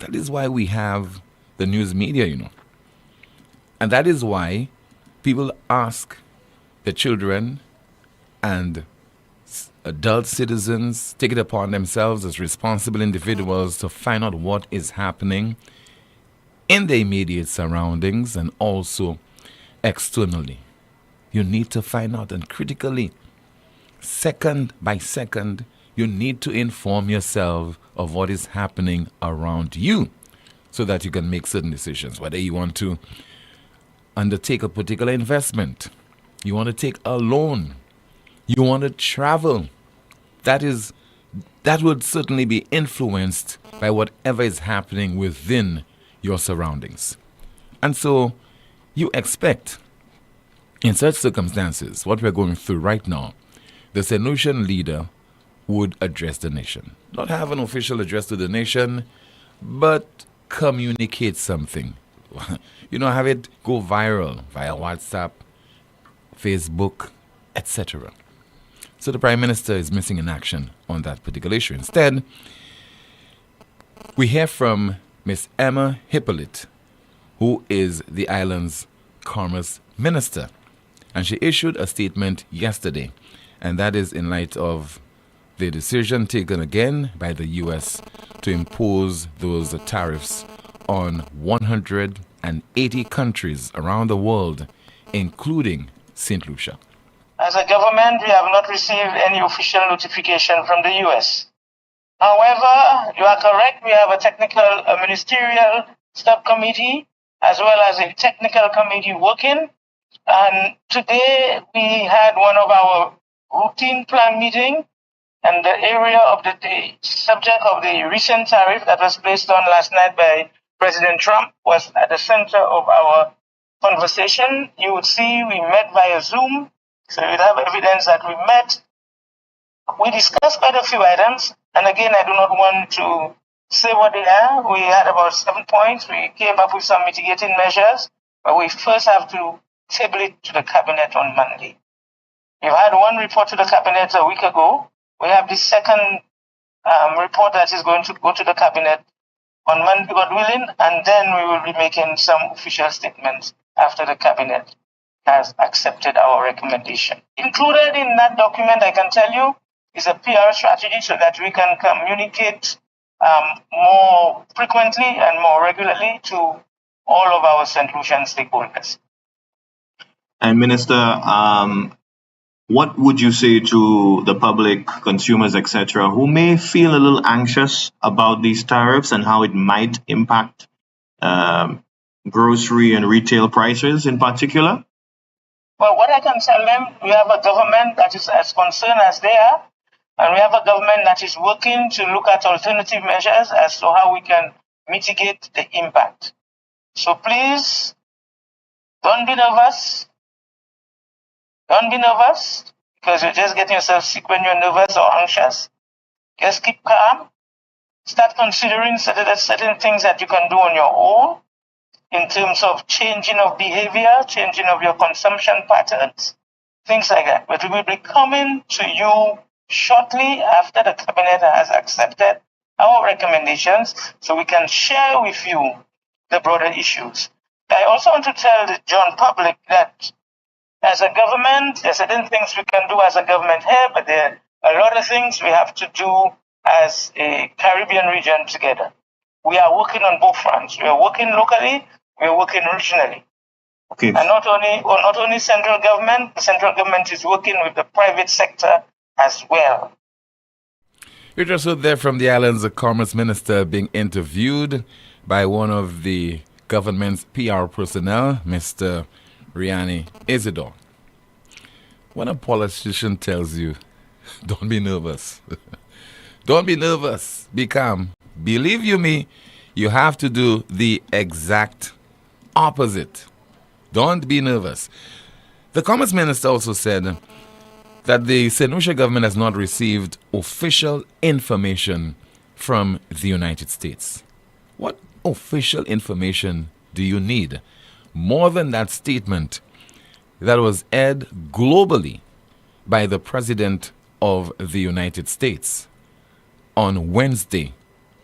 That is why we have the news media, And that is why people ask the children and adult citizens take it upon themselves as responsible individuals to find out what is happening in the immediate surroundings and also externally. You need to find out, and critically, second by second, you need to inform yourself of what is happening around you so that you can make certain decisions, whether you want to undertake a particular investment, you want to take a loan, you want to travel. That would certainly be influenced by whatever is happening within your surroundings. And so you expect, in such circumstances, what we're going through right now, the Sanusian leader would address the nation. Not have an official address to the nation, but communicate something. Have it go viral via WhatsApp, Facebook, etc. So the Prime Minister is missing in action on that particular issue. Instead, we hear from Miss Emma Hippolyte, who is the island's Commerce Minister. And she issued a statement yesterday, and that is in light of the decision taken again by the U.S. to impose those tariffs on 180 countries around the world, including St. Lucia. As a government, we have not received any official notification from the U.S. However, you are correct, we have a ministerial subcommittee as well as a technical committee working. And today we had one of our routine plan meeting, and the area of the subject of the recent tariff that was placed on last night by President Trump was at the center of our conversation. You would see we met via Zoom, so you'd have evidence that we met. We discussed quite a few items, and again, I do not want to say what they are. We had about 7 points. We came up with some mitigating measures, but we first have to table it to the cabinet on Monday. We've had one report to the cabinet a week ago. We have the second report that is going to go to the cabinet on Monday, God willing, and then we will be making some official statements after the cabinet has accepted our recommendation. Included in that document, I can tell you, is a PR strategy so that we can communicate more frequently and more regularly to all of our St. Lucian stakeholders. And Minister, what would you say to the public, consumers, etc., who may feel a little anxious about these tariffs and how it might impact grocery and retail prices in particular? Well, what I can tell them, we have a government that is as concerned as they are, and we have a government that is working to look at alternative measures as to how we can mitigate the impact. So please, don't be nervous. Don't be nervous, because you're just getting yourself sick when you're nervous or anxious. Just keep calm. Start considering certain things that you can do on your own in terms of changing of behavior, changing of your consumption patterns, things like that. But we will be coming to you shortly after the cabinet has accepted our recommendations so we can share with you the broader issues. I also want to tell the general public that as a government, there are certain things we can do as a government here, but there are a lot of things we have to do as a Caribbean region together. We are working on both fronts. We are working locally, we are working regionally. Okay. And not only central government, the central government is working with the private sector as well. You just heard there from the island's Commerce Minister being interviewed by one of the government's PR personnel, Mr. Riani Isidore. When a politician tells you, don't be nervous, don't be nervous, be calm, believe you me, you have to do the exact opposite. Don't be nervous. The Commerce Minister also said that the St. Lucia government has not received official information from the United States. What official information do you need? More than that statement that was aired globally by the President of the United States on Wednesday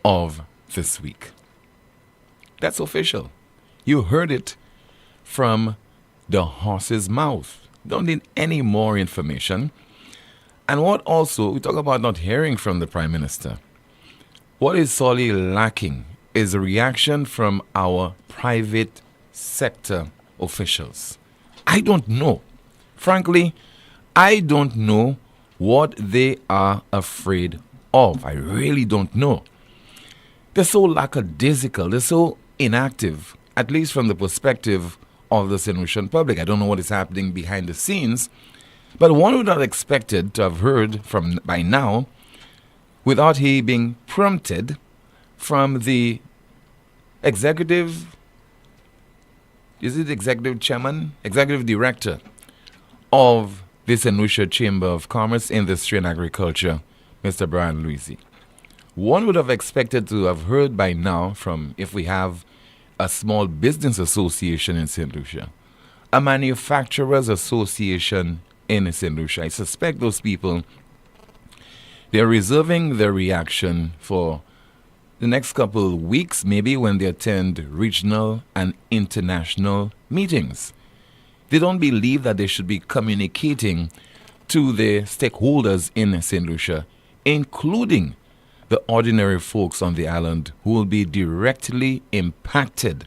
of this week. That's official. You heard it from the horse's mouth. Don't need any more information. And what also, we talk about not hearing from the Prime Minister. What is sorely lacking is a reaction from our private sector officials. I don't know. Frankly, I don't know what they are afraid of. I really don't know. They're so lackadaisical. They're so inactive, at least from the perspective of the St. Lucian public. I don't know what is happening behind the scenes, but one would not expected to have heard from by now, without he being prompted from the executive, is it executive chairman, executive director of the St. Lucia Chamber of Commerce, Industry and Agriculture, Mr. Brian Louisi. One would have expected to have heard by now from, if we have a small business association in St. Lucia, a manufacturers association in St. Lucia. I suspect those people, they're reserving their reaction for the next couple of weeks, maybe when they attend regional and international meetings. They don't believe that they should be communicating to the stakeholders in St. Lucia, including the ordinary folks on the island who will be directly impacted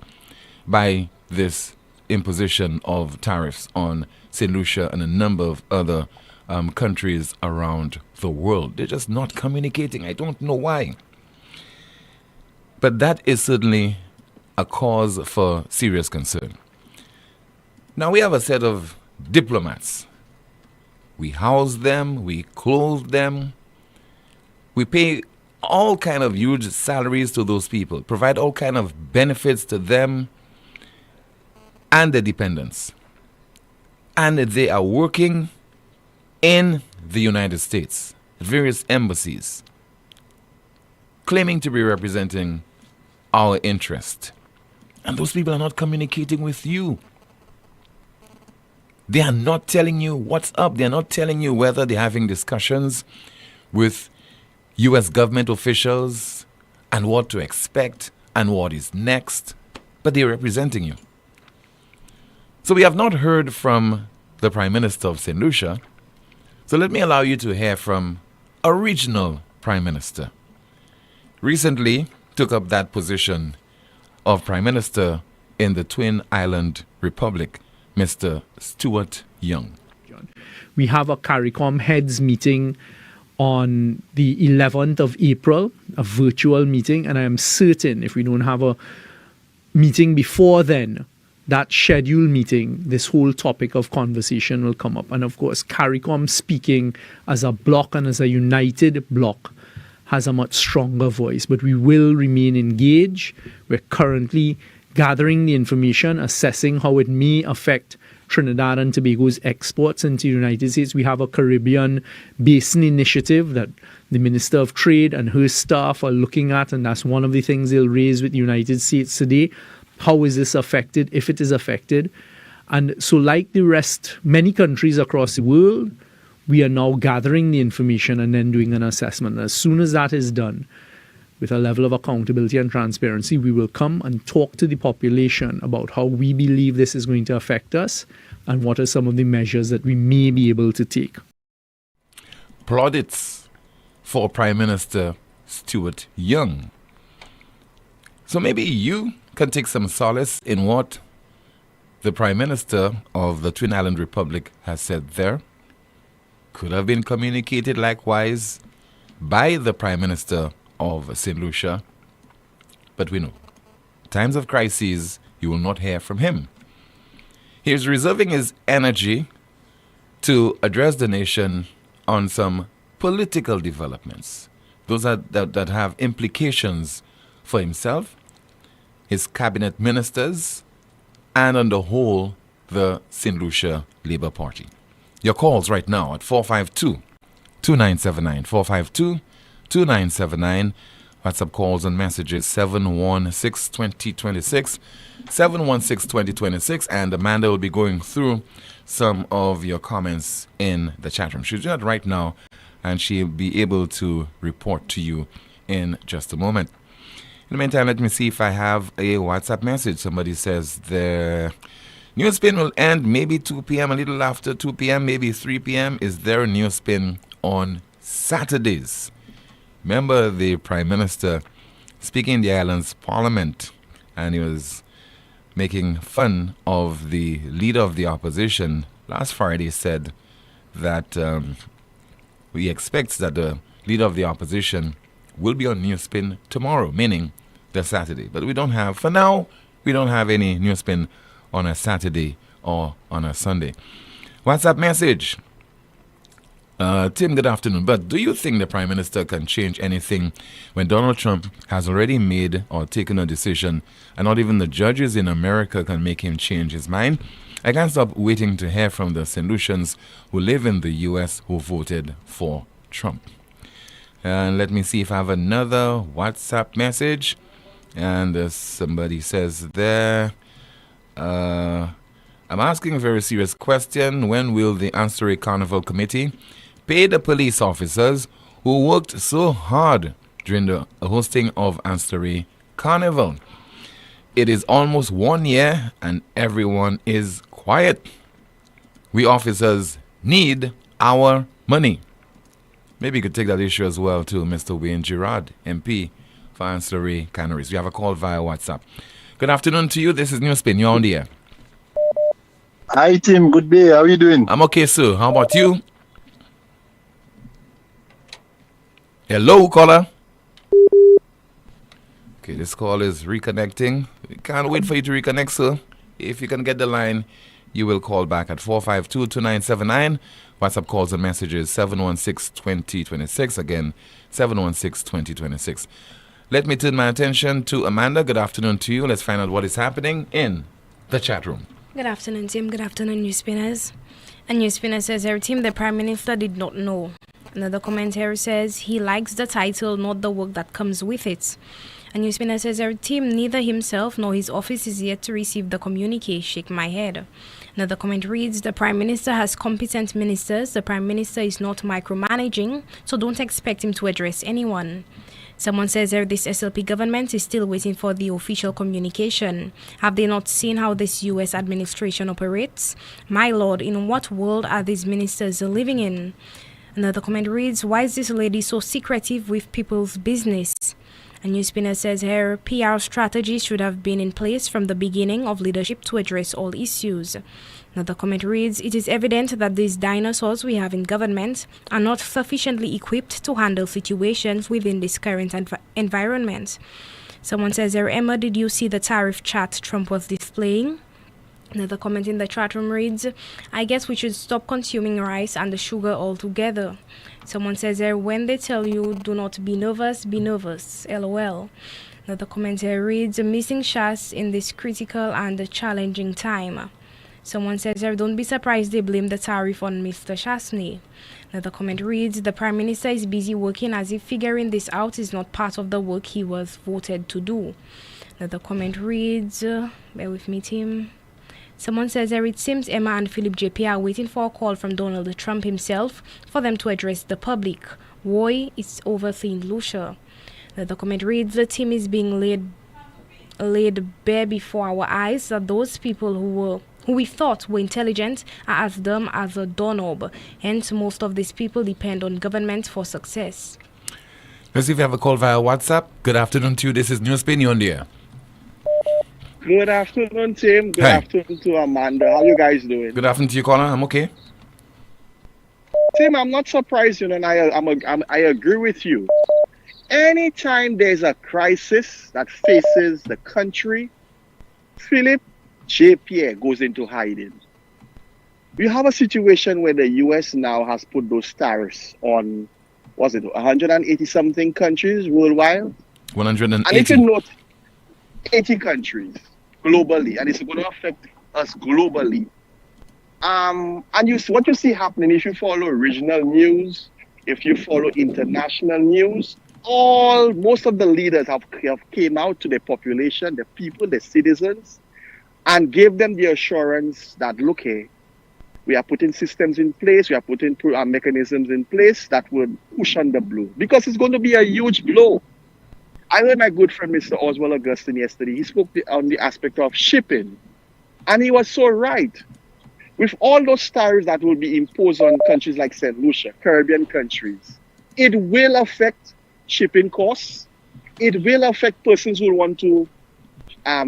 by this imposition of tariffs on St. Lucia and a number of other countries around the world. They're just not communicating. I don't know why. But that is certainly a cause for serious concern. Now we have a set of diplomats. We house them, we clothe them, we pay all kind of huge salaries to those people, provide all kind of benefits to them and their dependents. And they are working in the United States, various embassies, claiming to be representing our interest. And those people are not communicating with you. They are not telling you what's up. They are not telling you whether they're having discussions with U.S. government officials and what to expect and what is next. But they're representing you. So we have not heard from the Prime Minister of St. Lucia. So let me allow you to hear from a regional Prime Minister. Recently took up that position of Prime Minister in the Twin Island Republic, Mr. Stuart Young. We have a CARICOM heads meeting on the 11th of April, a virtual meeting, and I am certain if we don't have a meeting before then, that scheduled meeting, this whole topic of conversation will come up. And of course, CARICOM speaking as a bloc and as a united bloc has a much stronger voice, but we will remain engaged. We're currently gathering the information, assessing how it may affect Trinidad and Tobago's exports into the United States. We have a Caribbean Basin Initiative that the Minister of Trade and her staff are looking at, and that's one of the things they'll raise with the United States today. How is this affected, if it is affected? And so like the rest, many countries across the world, we are now gathering the information and then doing an assessment. As soon as that is done, with a level of accountability and transparency, we will come and talk to the population about how we believe this is going to affect us and what are some of the measures that we may be able to take. Plaudits for Prime Minister Stuart Young. So maybe you can take some solace in what the Prime Minister of the Twin Island Republic has said there. Could have been communicated likewise by the Prime Minister of St. Lucia. But we know, times of crises, you will not hear from him. He is reserving his energy to address the nation on some political developments, those that have implications for himself, his cabinet ministers, and on the whole, the St. Lucia Labour Party. Your calls right now at 452-2979, 452-2979. WhatsApp calls and messages 716-2026, 716-2026, and Amanda will be going through some of your comments in the chat room. She'll do that right now, and she'll be able to report to you in just a moment. In the meantime, let me see if I have a WhatsApp message. Somebody says the NewsSpin will end maybe 2 p.m., a little after 2 p.m., maybe 3 p.m. Is there a NewsSpin on Saturdays? Remember the Prime Minister speaking in the island's parliament, and he was making fun of the leader of the opposition. Last Friday said that he expects that the leader of the opposition will be on NewsSpin tomorrow, meaning the Saturday. But we don't have, for now, we don't have any NewsSpin on a Saturday or on a Sunday. WhatsApp message. Tim, good afternoon. But do you think the Prime Minister can change anything when Donald Trump has already made or taken a decision, and not even the judges in America can make him change his mind? I can't stop waiting to hear from the St. Lucians who live in the U.S. who voted for Trump. And let me see if I have another WhatsApp message. And somebody says there, I'm asking a very serious question. When will the Ancillary Carnival Committee pay the police officers who worked so hard during the hosting of Ancillary Carnival? It is almost 1 year and everyone is quiet. We officers need our money. Maybe you could take that issue as well to Mr. Wayne Girard, MP for Ancillary Canaries. We have a call via WhatsApp. Good afternoon to you. This is NewsSpin. You're on the air. Hi, Tim. Good day. How are you doing? I'm okay, sir. How about you? Hello, caller. Okay, this call is reconnecting. We can't wait for you to reconnect, sir. If you can get the line, you will call back at 452-2979. WhatsApp calls and messages 716-2026. Again, 716-2026. Let me turn my attention to Amanda. Good afternoon to you. Let's find out what is happening in the chat room. Good afternoon, Tim. Good afternoon, NewsSpinners. And NewsSpinner says, our team, the Prime Minister did not know. Another commentator says, he likes the title, not the work that comes with it. And NewsSpinner says, our team, neither himself nor his office is yet to receive the communique. Shake my head. Another comment reads, the Prime Minister has competent ministers. The Prime Minister is not micromanaging, so don't expect him to address anyone. Someone says here this SLP government is still waiting for the official communication. Have they not seen how this U.S. administration operates? My lord, in what world are these ministers living in? Another comment reads, why is this lady so secretive with people's business? A NewsSpinner says here, PR strategies should have been in place from the beginning of leadership to address all issues. Another comment reads, it is evident that these dinosaurs we have in government are not sufficiently equipped to handle situations within this current environment. Someone says here, Emma, did you see the tariff chart Trump was displaying? Another comment in the chat room reads, I guess we should stop consuming rice and the sugar altogether. Someone says here, when they tell you do not be nervous, LOL. Another comment here reads, missing shots in this critical and challenging time. Someone says here, don't be surprised they blame the tariff on Mr. Shasney. Another comment reads, the Prime Minister is busy working as if figuring this out is not part of the work he was voted to do. Another comment reads, bear with me, team. Someone says here, it seems Emma and Philip JP are waiting for a call from Donald Trump himself for them to address the public. Why? It's over St. Lucia. The comment reads, the team is being laid bare before our eyes that those people who we thought were intelligent are as dumb as a doorknob. Hence, most of these people depend on government for success. Let's see if you have a call via WhatsApp. Good afternoon to you. This is NewsSpin. You're on the air. Good afternoon, Tim. Good Hi. afternoon to Amanda. How you guys doing? Good afternoon to you, caller. I'm okay. Tim, I'm not surprised, and I agree with you. Anytime there's a crisis that faces the country, Philip JP goes into hiding. We have a situation where the U.S. now has put those tariffs on, 180-something countries worldwide? 180. And if you note, 80 countries globally, and it's going to affect us globally. And what you see happening, if you follow regional news, if you follow international news, most of the leaders have came out to the population, the people, the citizens, and gave them the assurance that, look here, we are putting systems in place, we are putting mechanisms in place that will cushion the blow. Because it's going to be a huge blow. I heard my good friend Mr. Oswald Augustine yesterday. He spoke on the aspect of shipping. And he was so right. With all those tariffs that will be imposed on countries like St. Lucia, Caribbean countries, it will affect shipping costs. It will affect persons who want to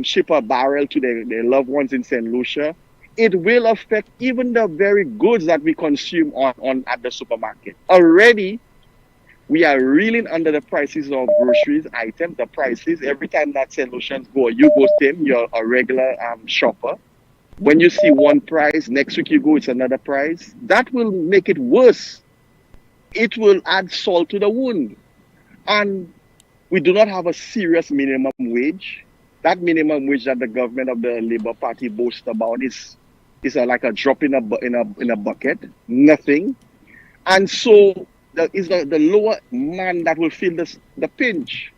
ship a barrel to their loved ones in St. Lucia. It will affect even the very goods that we consume on at the supermarket. Already, we are reeling under the prices of groceries, items, the prices. Every time that St. Lucians go, you go, Tim, you're a regular shopper. When you see one price, next week you go, it's another price. That will make it worse. It will add salt to the wound. And we do not have a serious minimum wage. That minimum wage that the government of the Labour Party boasts about is like a drop in a bucket, nothing. And so the lower man that will feel the pinch.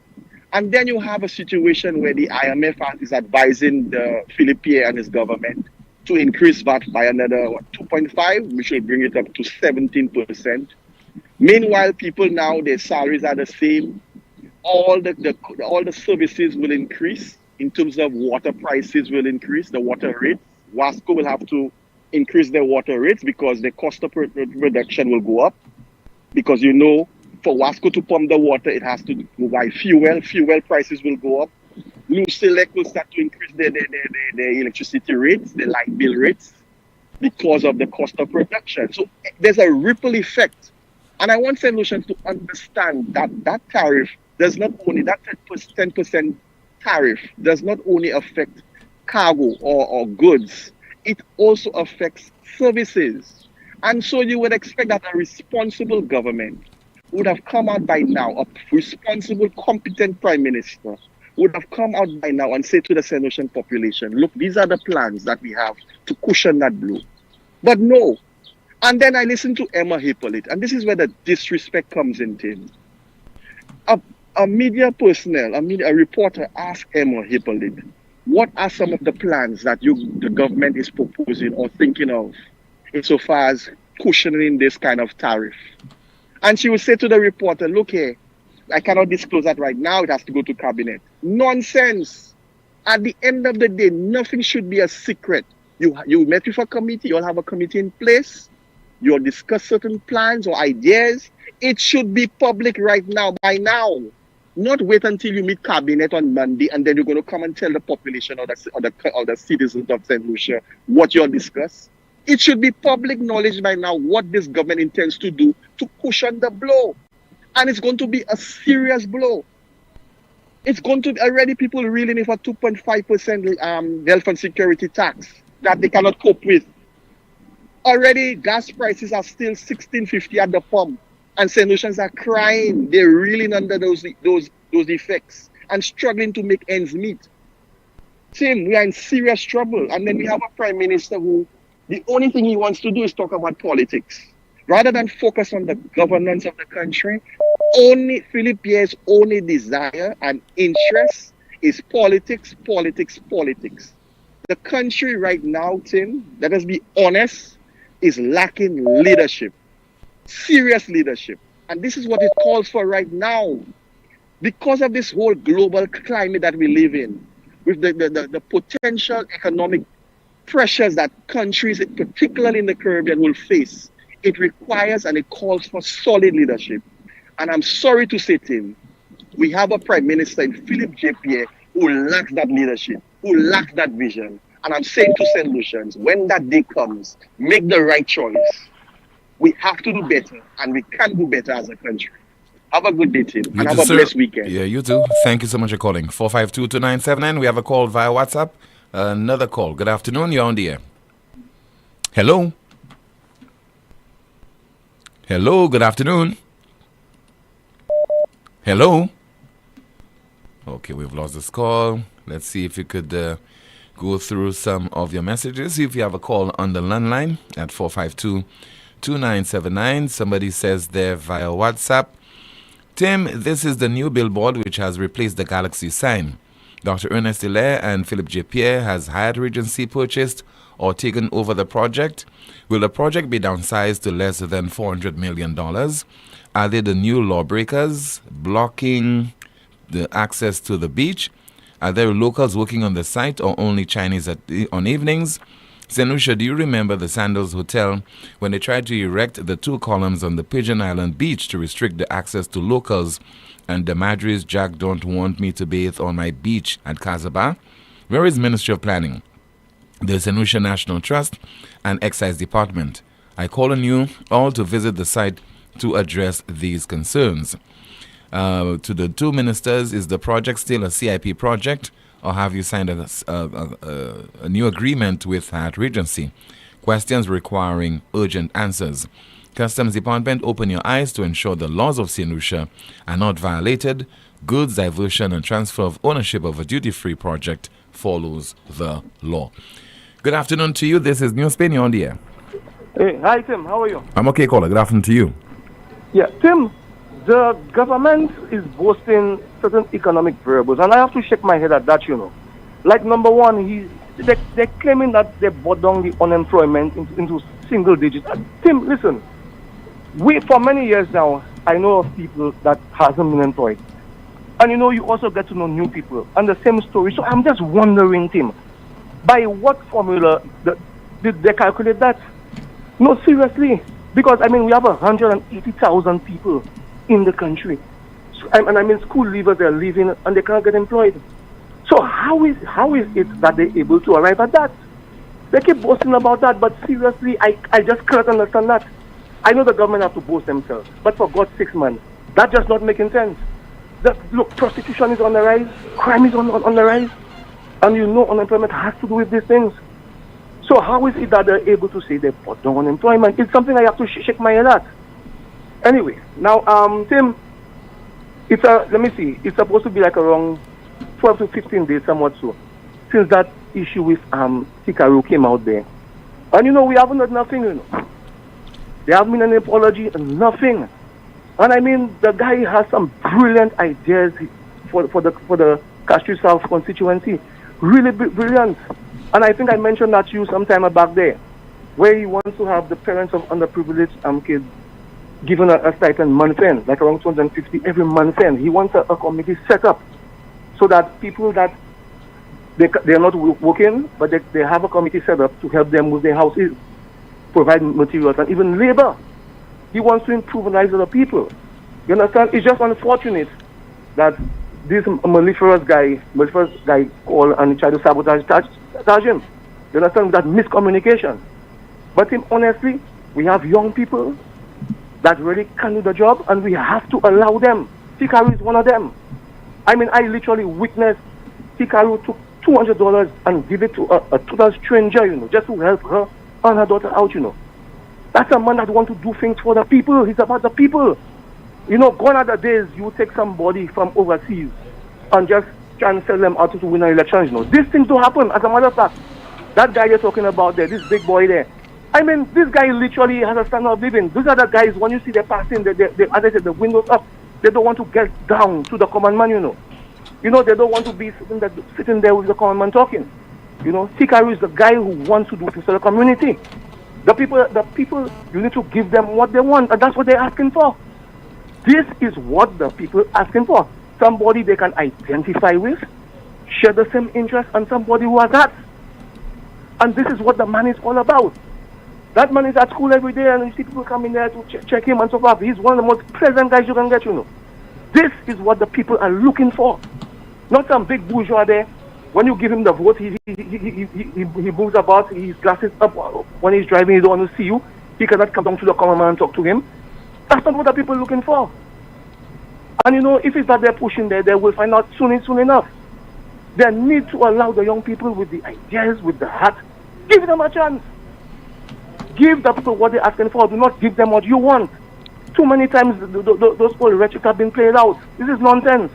And then you have a situation where the IMF is advising the Philippe and his government to increase VAT by another 2.5, which will bring it up to 17%. Meanwhile, people now, their salaries are the same. All the services will increase. In terms of water prices will increase, the water rates. Wasco will have to increase their water rates because the cost of production will go up. Because for Wasco to pump the water, it has to go by fuel. Fuel prices will go up. New Select will start to increase their electricity rates, their light bill rates, because of the cost of production. So there's a ripple effect. And I want St. Lucians to understand that tariff does not only, that 10% tariff does not only affect cargo or goods, it also affects services. And so you would expect that a responsible government would have come out by now, a responsible, competent prime minister would have come out by now and say to the St. Lucian population, look, these are the plans that we have to cushion that blow. But no. And then I listened to Emma Hippolyte, and this is where the disrespect comes in, Tim. A media personnel, a reporter asked Emma Hippolyte, what are some of the plans that the government is proposing or thinking of insofar as cushioning this kind of tariff? And she would say to the reporter, look here, I cannot disclose that right now. It has to go to cabinet. Nonsense. At the end of the day, nothing should be a secret. You met with a committee. You'll have a committee in place. You'll discuss certain plans or ideas. It should be public right now, by now. Not wait until you meet cabinet on Monday and then you're going to come and tell the population or the citizens of St. Lucia what you'll discuss. It should be public knowledge by now what this government intends to do to cushion the blow. And it's going to be a serious blow. It's going to be already people reeling in for 2.5% health and security tax that they cannot cope with. Already gas prices are still $16.50 at the pump. And St. Lucians are crying. They're reeling under those effects and struggling to make ends meet. Tim, we are in serious trouble. And then we have a prime minister who, the only thing he wants to do is talk about politics. Rather than focus on the governance of the country, Philippe's only desire and interest is politics, politics, politics. The country right now, Tim, let us be honest, is lacking leadership. Serious leadership. And this is what it calls for right now. Because of this whole global climate that we live in, with the potential economic pressures that countries, particularly in the Caribbean, will face, it requires and it calls for solid leadership. And I'm sorry to say, Tim, we have a prime minister in Philippe J. Pierre who lacks that leadership, who lacks that vision. And I'm saying to St. Lucians, when that day comes, make the right choice. We have to do better, and we can do better as a country. Have a good day, Tim, and have a blessed weekend. Yeah, you too. Thank you so much for calling. 452-2979. We have a call via WhatsApp. Another call. Good afternoon. You're on the air. Hello. Hello. Good afternoon. Hello. Okay, we've lost this call. Let's see if you could go through some of your messages. See if you have a call on the landline at 452-2979. Somebody says there via WhatsApp, Tim, this is the new billboard which has replaced the Galaxy sign. Dr. Ernest Hilaire and Philippe J. Pierre has hired Regency purchased or taken over the project. Will the project be downsized to less than $400 million? Are they the new lawbreakers blocking the access to the beach? Are there locals working on the site or only Chinese on evenings? St. Lucia, do you remember the Sandals Hotel when they tried to erect the 2 columns on the Pigeon Island beach to restrict the access to locals, and the Madri's Jack don't want me to bathe on my beach at Casabah? Where is Ministry of Planning, the St. Lucia National Trust, and Excise Department? I call on you all to visit the site to address these concerns. To the 2 ministers, is the project still a CIP project, or have you signed a new agreement with Hyatt Regency? Questions requiring urgent answers. Customs Department, open your eyes to ensure the laws of St. Lucia are not violated. Goods diversion and transfer of ownership of a duty-free project follows the law. Good afternoon to you. This is NewsSpin. You're on the air. Hey, hi Tim, how are you? I'm okay, caller. Good afternoon to you. Yeah, Tim, the government is boasting certain economic variables, and I have to shake my head at that, Like, number one, they're claiming that they brought down the unemployment into single digits. Tim, listen, for many years now, I know of people that hasn't been employed. And you also get to know new people, and the same story. So I'm just wondering, Tim, by what formula did they calculate that? No, seriously. Because, we have 180,000 people in the country. So, school leavers, they're leaving and they can't get employed. So how is it that they're able to arrive at that? They keep boasting about that, but seriously, I just can't understand that. I know the government have to boast themselves, but for God's sake, man, that's just not making sense. Look, prostitution is on the rise, crime is on the rise, and unemployment has to do with these things. So how is it that they're able to say they brought down unemployment? It's something I have to shake my head at. Anyway, now, Tim, let me see, it's supposed to be like around 12 to 15 days, somewhat so, since that issue with Tikaru came out there. And we haven't heard nothing, There haven't been any apology, nothing. And the guy has some brilliant ideas for the Castries South constituency. Really brilliant. And I think I mentioned that to you some time back there, where he wants to have the parents of underprivileged kids given a stipend month end, like around 250 every month end. He wants a committee set up so that people that they're not working, but they have a committee set up to help them with their houses, provide materials, and even labor. He wants to improve the lives of the people. You understand? It's just unfortunate that this malicious guy called and tried to sabotage him. You understand? That miscommunication. But honestly, we have young people that really can do the job, and we have to allow them. Tikaru is one of them. I literally witnessed Tikaru took $200 and give it to a total stranger, just to help her and her daughter out, That's a man that wants to do things for the people. He's about the people. Gone are the days you take somebody from overseas and just try and sell them out to win an election, These things don't happen. As a matter of fact, that guy you're talking about there, this big boy there, this guy literally has a standard of living. Those are the guys, when you see them passing, as I said, the windows up, they don't want to get down to the common man, they don't want to be sitting there with the common man talking. Tikaru is the guy who wants to do things for the community. The people, you need to give them what they want, and that's what they're asking for. This is what the people are asking for. Somebody they can identify with, share the same interest, and somebody who has that. And this is what the man is all about. That man is at school every day, and you see people coming there to check him and so forth. He's one of the most pleasant guys you can get, This is what the people are looking for. Not some big bourgeois there. When you give him the vote, he moves about, his glasses up. When he's driving, he don't want to see you. He cannot come down to the common man and talk to him. That's not what the people are looking for. And if it's that they're pushing there, they will find out soon enough. They need to allow the young people with the ideas, with the heart, give them a chance. Give the people what they're asking for. Do not give them what you want. Too many times those old rhetoric have been played out. This is nonsense.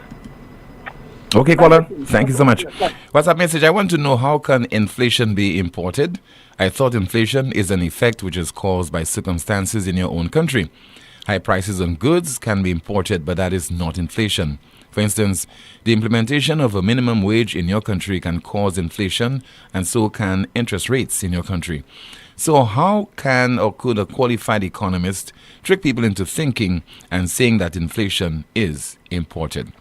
Okay, caller. Thank you so much. WhatsApp message. I want to know, how can inflation be imported? I thought inflation is an effect which is caused by circumstances in your own country. High prices on goods can be imported, but that is not inflation. For instance, the implementation of a minimum wage in your country can cause inflation, and so can interest rates in your country. So how can or could a qualified economist trick people into thinking and saying that inflation is imported?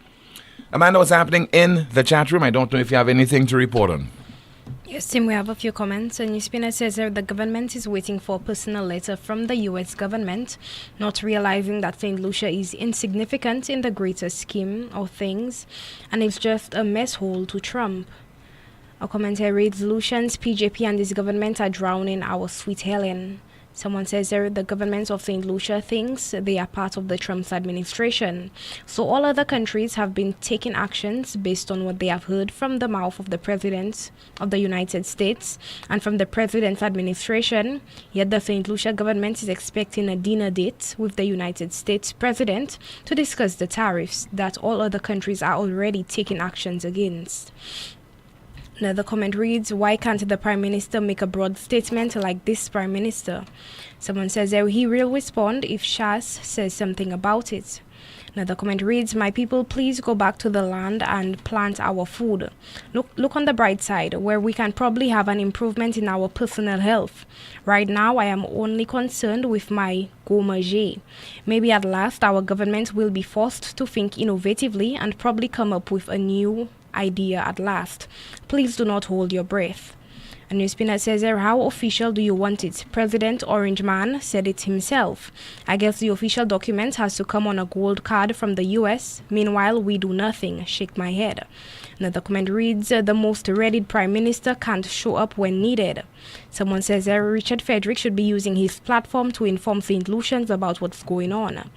Amanda, what's happening in the chat room? I don't know if you have anything to report on. Yes, Tim, we have a few comments. A NewsSpinner says the government is waiting for a personal letter from the U.S. government, not realizing that St. Lucia is insignificant in the greater scheme of things, and it's just a mess hole to Trump. A commentary reads, Lucians, PJP and this government are drowning our sweet Helen. Someone says the government of St. Lucia thinks they are part of the Trump's administration. So all other countries have been taking actions based on what they have heard from the mouth of the President of the United States and from the President's administration. Yet the St. Lucia government is expecting a dinner date with the United States President to discuss the tariffs that all other countries are already taking actions against. Another comment reads, why can't the Prime Minister make a broad statement like this Prime Minister? Someone says he will respond if Shas says something about it. Another comment reads, my people, please go back to the land and plant our food. Look on the bright side, where we can probably have an improvement in our personal health. Right now, I am only concerned with my gourmet. Maybe at last our government will be forced to think innovatively and probably come up with a new idea at last. Please do not hold your breath. A NewsSpinner says, how official do you want it? President Orange Man said it himself. I guess the official document has to come on a gold card from the US. Meanwhile, we do nothing. Shake my head. Another comment reads, the most readied Prime Minister can't show up when needed. Someone says Richard Frederick should be using his platform to inform St. Lucians about what's going on.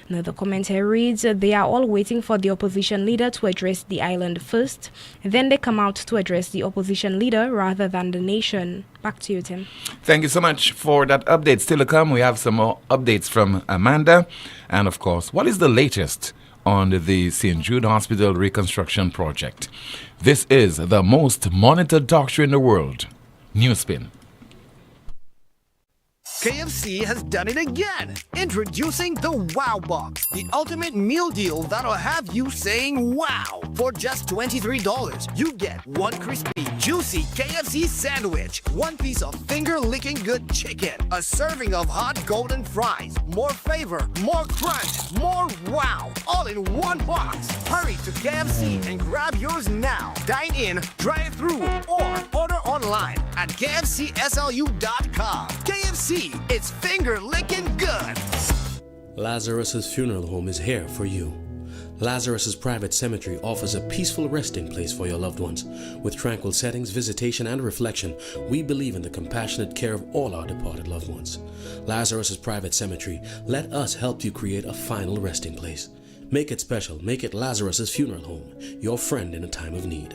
Another commentator reads, they are all waiting for the opposition leader to address the island first. Then they come out to address the opposition leader rather than the nation. Back to you, Tim. Thank you so much for that update. Still to come, we have some more updates from Amanda. And of course, what is the latest on the St. Jude Hospital reconstruction project? This is the most monitored talk show in the world. NewsSpin. KFC has done it again. Introducing the Wow Box, the ultimate meal deal that'll have you saying wow. For just $23, you get one crispy, juicy KFC sandwich, one piece of finger-licking good chicken, a serving of hot golden fries, more flavor, more crunch, more wow, all in one box. Hurry to KFC and grab yours now. Dine in, drive through, or order online at kfcslu.com. KFC, it's finger-licking good. Lazarus's Funeral Home is here for you. Lazarus's Private Cemetery offers a peaceful resting place for your loved ones. With tranquil settings, visitation, and reflection, we believe in the compassionate care of all our departed loved ones. Lazarus's Private Cemetery, let us help you create a final resting place. Make it special. Make it Lazarus's Funeral Home, your friend in a time of need.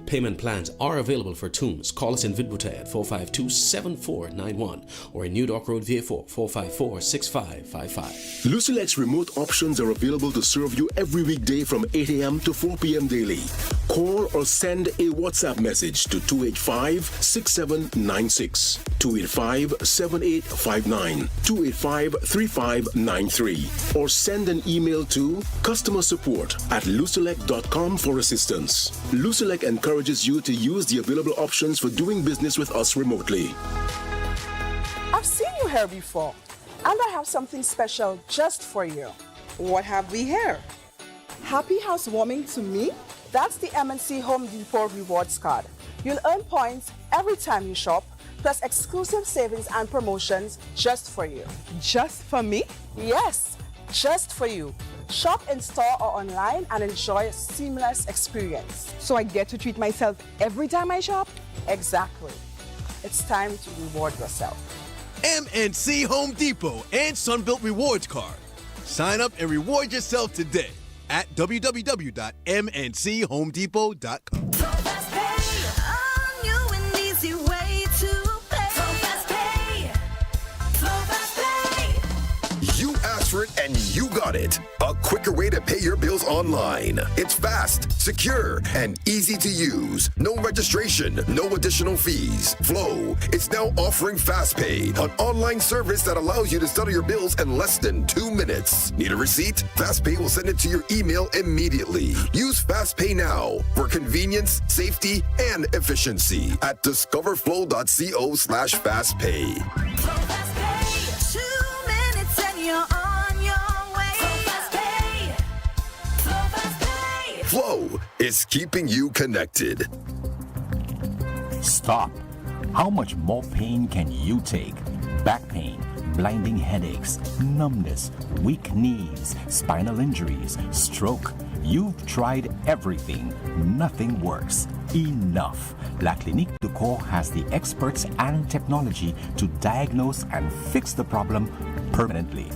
Payment plans are available for tombs. Call us in Vidbuta at 452-7491 or in New Dock Road, VA4, 454-6555. Lucilex remote options are available to serve you every weekday from 8 a.m. to 4 p.m. daily. Call or send a WhatsApp message to 285-6796, 285-7859, 285-3593, or send an email to customersupport@lucelec.com for assistance. Lucelec encourages you to use the available options for doing business with us remotely. I've seen you here before, and I have something special just for you. What have we here? Happy housewarming to me? That's the MNC Home Depot Rewards Card. You'll earn points every time you shop, plus exclusive savings and promotions just for you. Just for me? Yes, just for you. Shop in store or online and enjoy a seamless experience. So I get to treat myself every time I shop? Exactly. It's time to reward yourself. MNC Home Depot and Sunbelt Rewards Card. Sign up and reward yourself today at www.mnchomedepot.com. And you got it. A quicker way to pay your bills online. It's fast, secure, and easy to use. No registration, no additional fees. Flow is now offering FastPay, an online service that allows you to settle your bills in less than 2 minutes. Need a receipt? FastPay will send it to your email immediately. Use FastPay now for convenience, safety, and efficiency at discoverflow.co/fastpay. You're on your way. So fast pay. Flow is keeping you connected. Stop. How much more pain can you take? Back pain, blinding headaches, numbness, weak knees, spinal injuries, stroke. You've tried everything. Nothing works. Enough. La Clinique du Corps has the experts and technology to diagnose and fix the problem permanently.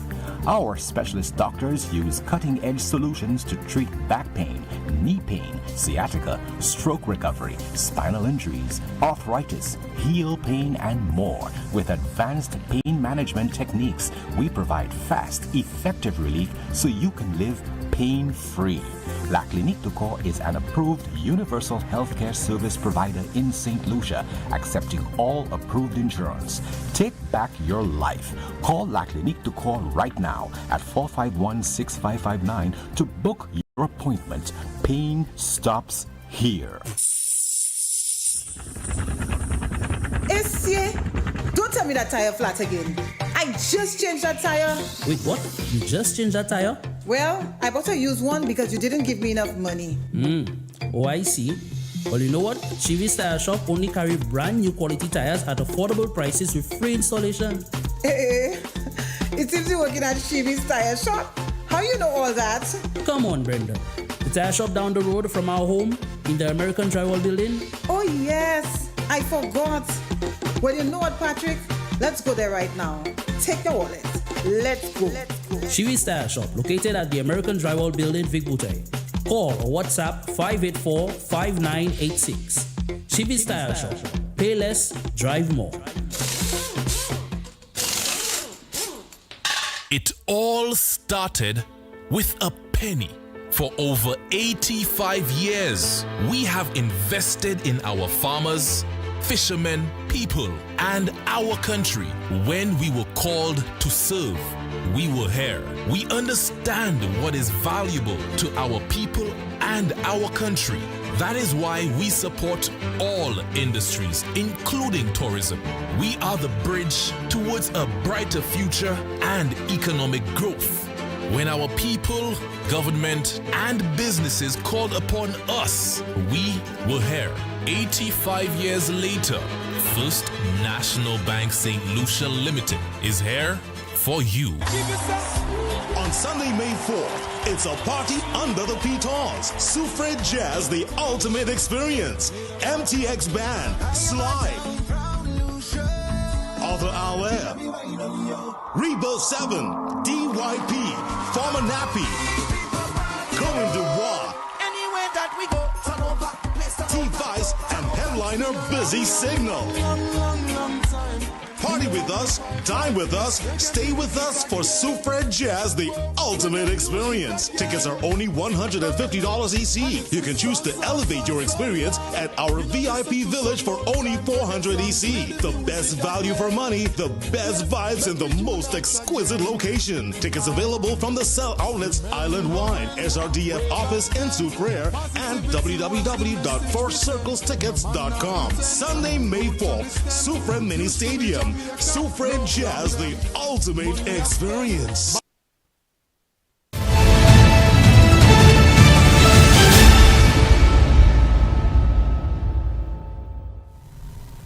Our specialist doctors use cutting-edge solutions to treat back pain, knee pain, sciatica, stroke recovery, spinal injuries, arthritis, heel pain, and more. With advanced pain management techniques, we provide fast, effective relief so you can live pain-free. La Clinique du Corps is an approved universal healthcare service provider in St. Lucia, accepting all approved insurance. Take back your life. Call La Clinique du Corps right now at 451-6559 to book your appointment. Pain stops here. Essie, don't tell me that tire flat again. I just changed that tire. Wait, what? You just changed that tire? Well, I bought a used one because you didn't give me enough money. Oh, I see. Well, you know what? Chivi's Tire Shop only carry brand new quality tires at affordable prices with free installation. Hey, it seems you're working at Chivi's Tire Shop. How you know all that? Come on, Brenda. The tire shop down the road from our home in the American Drywall Building. Oh, yes. I forgot. Well, you know what, Patrick? Let's go there right now. Take your wallet. Let's go. Chivi's Tire Shop, located at the American Drywall Building, Vic Butey. Call or WhatsApp 584-5986. Chivi's Tire Shop. Pay less, drive more. It all started with a penny. For over 85 years, we have invested in our farmers, fishermen, people, and our country. When we were called to serve, we were here. We understand what is valuable to our people and our country. That is why we support all industries, including tourism. We are the bridge towards a brighter future and economic growth. When our people, government, and businesses called upon us, we were here. 85 years later, First National Bank St. Lucia Limited is here for you. On Sunday, May 4th, it's a party under the pitons. Soufre Jazz, the ultimate experience. MTX Band, Slide. Other Hour. Rebel 7, DYP, Former Nappy. Cohen Dubois. Anywhere that we go, T-Vice and headliner Busy Signal. Party with us, dine with us, stay with us for Soufre Jazz, the ultimate experience. Tickets are only $150 EC. You can choose to elevate your experience at our VIP village for only $400 EC. The best value for money, the best vibes, and the most exquisite location. Tickets available from the Cell Outlets Island Wine, SRDF office in Soufre, and www.fourcirclestickets.com. Sunday, May 4th, Soufre Mini Stadium. Soufre Jazz, the ultimate experience.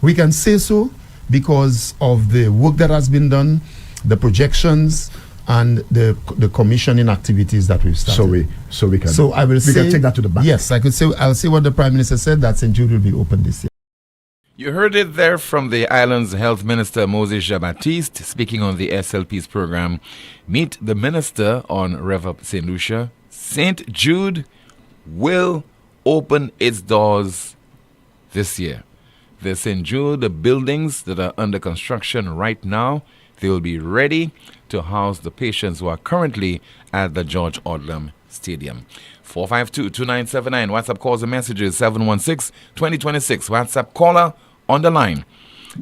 We can say so because of the work that has been done, the projections, and the commissioning activities that we've started. So we can take that to the bank. Yes, I'll say what the Prime Minister said, that St. Jude will be open this year. You heard it there from the island's Health Minister Moses Jean-Baptiste speaking on the SLP's program Meet the Minister on Rev Up St. Lucia. St. Jude will open its doors this year. The St. Jude buildings that are under construction right now, they will be ready to house the patients who are currently at the George Odlum Stadium. 452-2979. WhatsApp calls and messages 716-2026. WhatsApp caller on the line.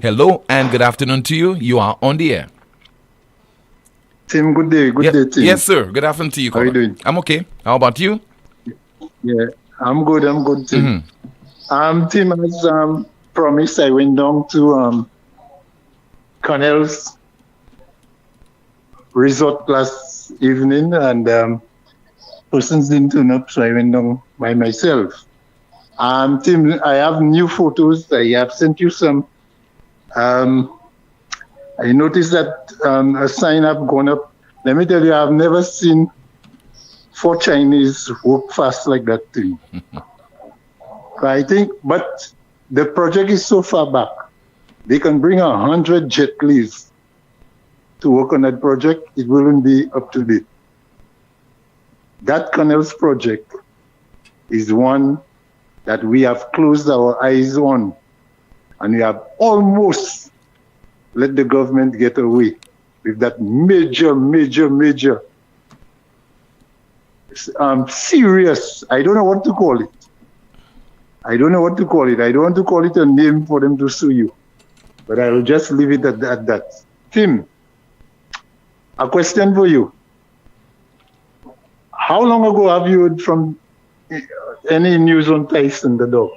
Hello and good afternoon to you. You are on the air. Tim, good day. Good day, Tim. Yes, sir. Good afternoon to you. Caller. How are you doing? I'm okay. How about you? Yeah, I'm good, Tim. Tim, as promised, I went down to Cornell's resort last evening, and persons didn't turn up, so I went down by myself. Tim, I have new photos. I have sent you some. I noticed that a sign have gone up. Let me tell you, I've never seen 4 Chinese work fast like that thing. I think, but the project is so far back. They can bring 100 jet Lis to work on that project. It wouldn't be up to date. That canals project is one that we have closed our eyes on, and we have almost let the government get away with that major serious, I don't know what to call it. I don't want to call it a name for them to sue you, but I will just leave it at that. Tim, a question for you. How long ago have you heard from any news on Tyson the dog?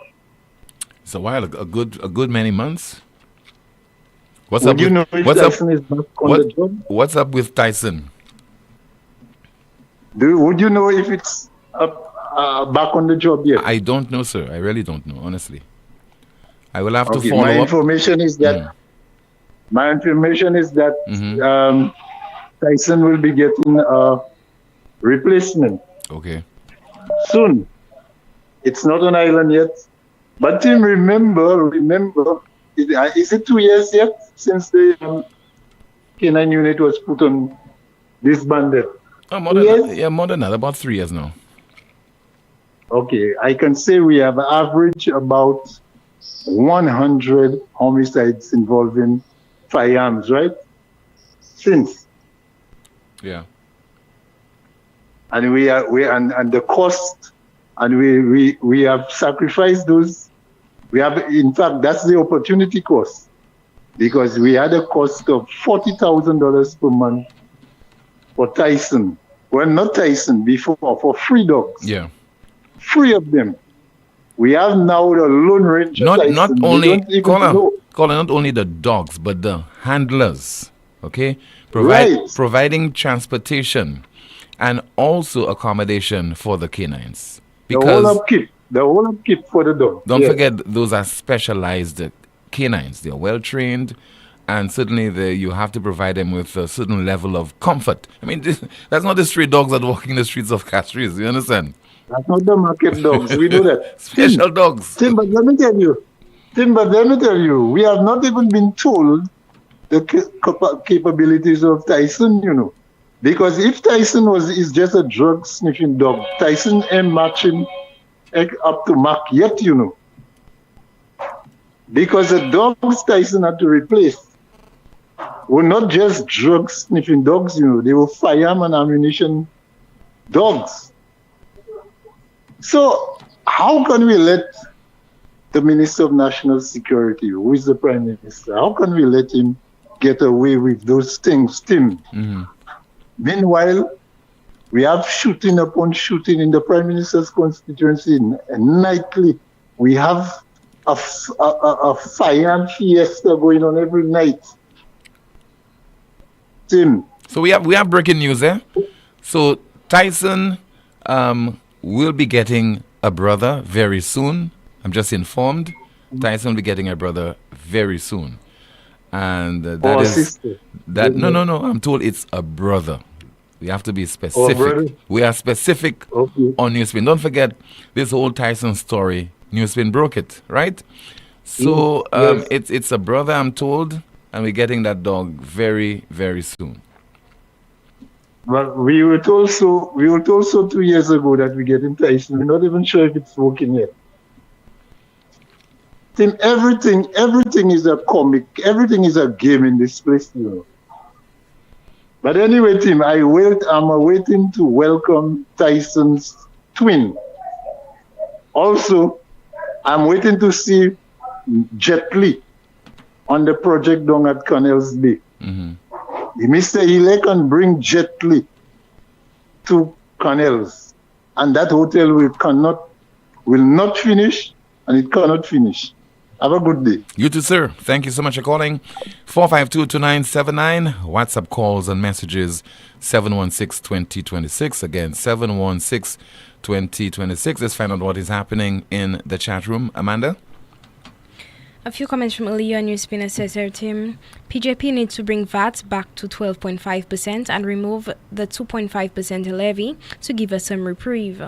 It's a while, a good many months. What's up with Tyson? Would you know if it's back on the job yet? I don't know, sir. I really don't know, honestly. I will have to follow my up. Information is that Tyson will be getting a replacement. Okay. Soon. It's not on island yet. But Tim, remember, is it 2 years yet since the K9 unit was put on disbanded? More than that, about 3 years now. Okay, I can say we have averaged about 100 homicides involving firearms, right? Since. Yeah. And and the cost, and we have sacrificed those. We have, in fact, that's the opportunity cost, because we had a cost of $40,000 per month for Tyson. Well, not Tyson, before, for 3 dogs. Yeah. 3 of them. We have now the Lone Ranger. Not only not only the dogs, but the handlers. Okay, providing transportation and also accommodation for the canines. Because the whole upkeep for the dog. Don't forget, those are specialized canines. They are well trained, and certainly you have to provide them with a certain level of comfort. I mean, that's not the street dogs that walk in the streets of Castries. You understand? That's not the market dogs. We do that. Special dogs. Tim, but let me tell you, we have not even been told the capabilities of Tyson, Because if Tyson is just a drug sniffing dog, Tyson ain't matching up to mark yet, Because the dogs Tyson had to replace were not just drug sniffing dogs, they were firearm and ammunition dogs. So how can we let the Minister of National Security, who is the Prime Minister, how can we let him get away with those things, Tim? Mm-hmm. Meanwhile, we have shooting upon shooting in the Prime Minister's constituency, and nightly we have a firearm fiesta going on every night. Tim. So we have breaking news, eh? So Tyson will be getting a brother very soon. I'm just informed. Tyson will be getting a brother very soon. And that is sister. That no. I'm told it's a brother. We have to be specific. We are specific on NewsSpin. Don't forget this whole Tyson story. NewsSpin broke it, right? So it's a brother, I'm told, and we're getting that dog very, very soon. Well, we were told so 2 years ago that we're getting Tyson. We're not even sure if it's working yet. Tim, everything is a comic. Everything is a game in this place, But anyway, Tim, I'm waiting to welcome Tyson's twin. Also, I'm waiting to see Jet Li on the project down at Connells Bay. Mm-hmm. Mr. Hile can bring Jet Li to Connells, and that hotel will not finish, and it cannot finish. Have a good day. You too, sir. Thank you so much for calling. 452-2979. WhatsApp calls and messages 716-2026. Again, 716-2026. Let's find out what is happening in the chat room. Amanda? A few comments from earlier. NewsSpin says here, Tim, PJP needs to bring VAT back to 12.5% and remove the 2.5% levy to give us some reprieve.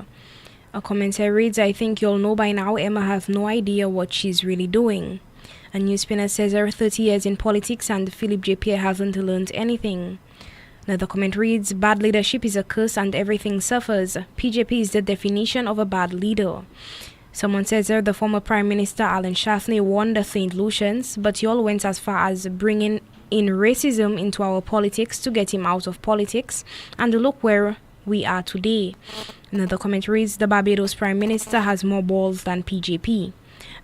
A commentator reads, I think you'll know by now Emma has no idea what she's really doing. A NewsSpinner says there are 30 years in politics and Philip J. Pierre hasn't learned anything. Another comment reads, bad leadership is a curse and everything suffers. PJP is the definition of a bad leader. Someone says there the former Prime Minister Alan Shaftney won the St. Lucians, but he all went as far as bringing in racism into our politics to get him out of politics. And look where we are today. Another comment reads, the Barbados Prime Minister has more balls than PJP.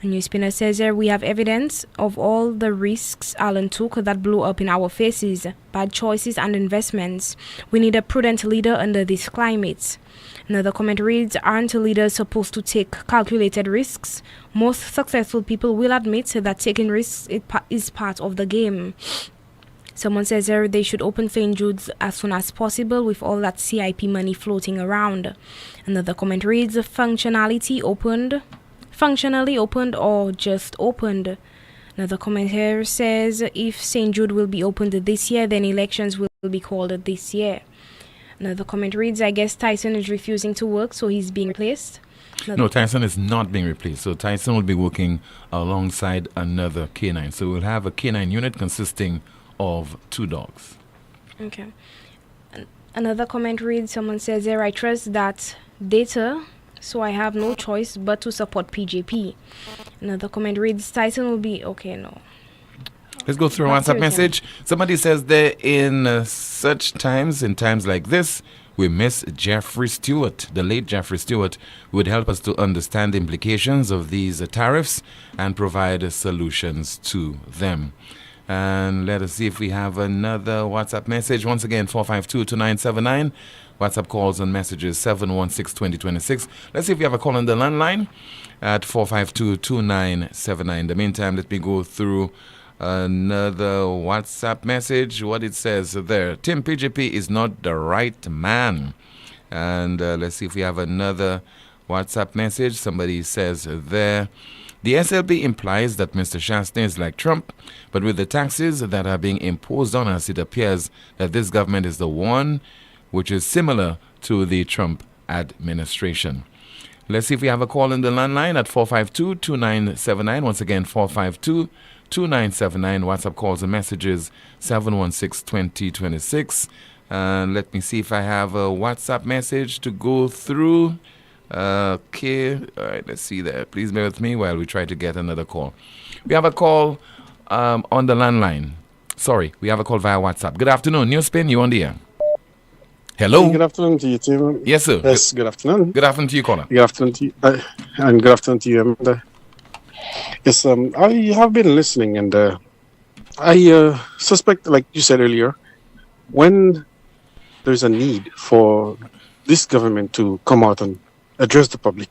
A NewsSpinner says here, we have evidence of all the risks Alan took that blew up in our faces, bad choices and investments. We need a prudent leader under this climate. Another comment reads, aren't leaders supposed to take calculated risks? Most successful people will admit that taking risks is part of the game. Someone says there they should open St. Jude's as soon as possible with all that CIP money floating around. Another comment reads, functionally opened or just opened. Another comment here says, if St. Jude will be opened this year, then elections will be called this year. Another comment reads, I guess Tyson is refusing to work, so he's being replaced. No, Tyson is not being replaced. So Tyson will be working alongside another canine. So we'll have a canine unit consisting of 2 dogs. Okay. Another comment reads, someone says there, I trust that data, so I have no choice but to support PJP. Another comment reads, Tyson will be, okay, no. Let's go through a WhatsApp message. Somebody says there, in times like this, we miss Jeffrey Stewart. The late Jeffrey Stewart would help us to understand the implications of these tariffs and provide solutions to them. And let us see if we have another WhatsApp message. Once again, 452-2979. WhatsApp calls and messages 716-2026. Let's see if we have a call on the landline at 452-2979. In the meantime, let me go through another WhatsApp message. What it says there. Tim, PJP is not the right man. And let's see if we have another WhatsApp message. Somebody says there, the SLP implies that Mr. Shastner is like Trump, but with the taxes that are being imposed on us, it appears that this government is the one which is similar to the Trump administration. Let's see if we have a call in the landline at 452-2979. Once again, 452-2979. WhatsApp calls and messages 716-2026. Let me see if I have a WhatsApp message to go through. Okay, all right, let's see there. Please bear with me while we try to get another call. We have a call on the landline. Sorry, we have a call via WhatsApp. Good afternoon, NewsSpin, you on the air. Hello. Good afternoon to you, Tim. Yes, sir. Yes, good afternoon. Good afternoon to you, caller. Good afternoon to you, and good afternoon to you, Amanda. Yes, I have been listening, and I suspect, like you said earlier, when there's a need for this government to come out and address the public,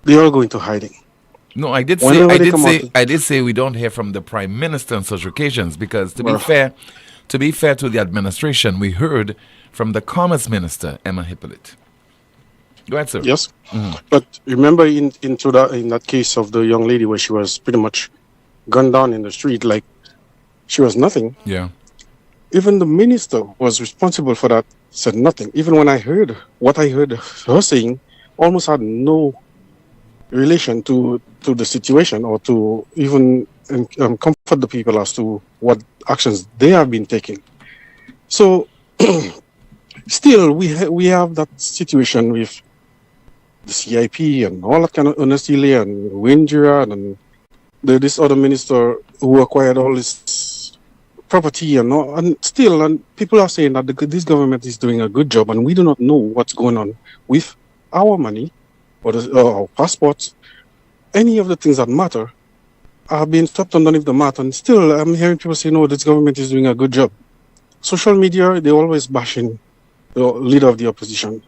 they are going to hiding. No, I did say we don't hear from the Prime Minister on such occasions because, to be fair to the administration, we heard from the Commerce Minister, Emma Hippolyte. Go ahead, sir. Yes, but remember in that case of the young lady where she was pretty much gunned down in the street like she was nothing. Yeah. Even the minister was responsible for that said nothing. Even when I heard what I heard her saying, almost had no relation to the situation or to even comfort the people as to what actions they have been taking. So still we have that situation with the CIP and all that kind of honesty and Windra and this other minister who acquired all this property and still people are saying that this government is doing a good job and we do not know what's going on with our money or our passports. Any of the things that matter are being swept underneath the mat, and still I'm hearing people say, no, this government is doing a good job. Social media, they're always bashing the leader of the opposition.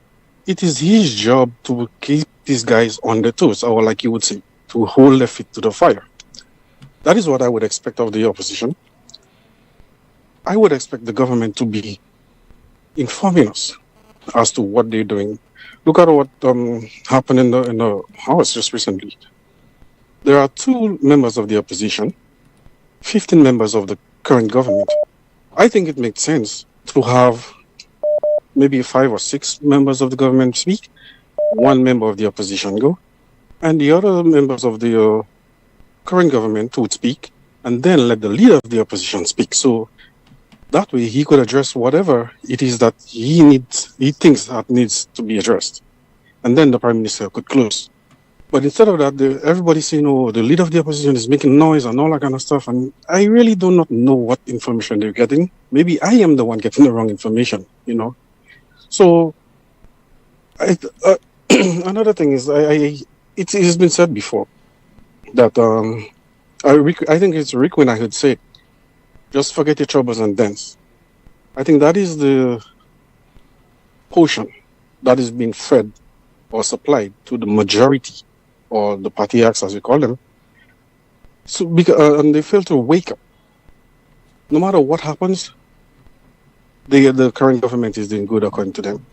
It is his job to keep these guys on their toes, or like you would say, to hold their feet to the fire. That is what I would expect of the opposition. I would expect the government to be informing us as to what they're doing. Look at what happened in the House just recently. There are 2 members of the opposition, 15 members of the current government. I think it makes sense to have maybe 5 or 6 members of the government speak, 1 member of the opposition go, and the other members of the current government would speak, and then let the leader of the opposition speak. So that way he could address whatever it is that he thinks that needs to be addressed. And then the Prime Minister could close. But instead of that, everybody's saying, oh, the leader of the opposition is making noise and all that kind of stuff. And I really do not know what information they're getting. Maybe I am the one getting the wrong information, So another thing is, it has been said before that I think it's Rick when I heard say, just forget your troubles and dance. I think that is the potion that is being fed or supplied to the majority, or the party acts as we call them. So and they fail to wake up. No matter what happens, the current government is doing good according to them.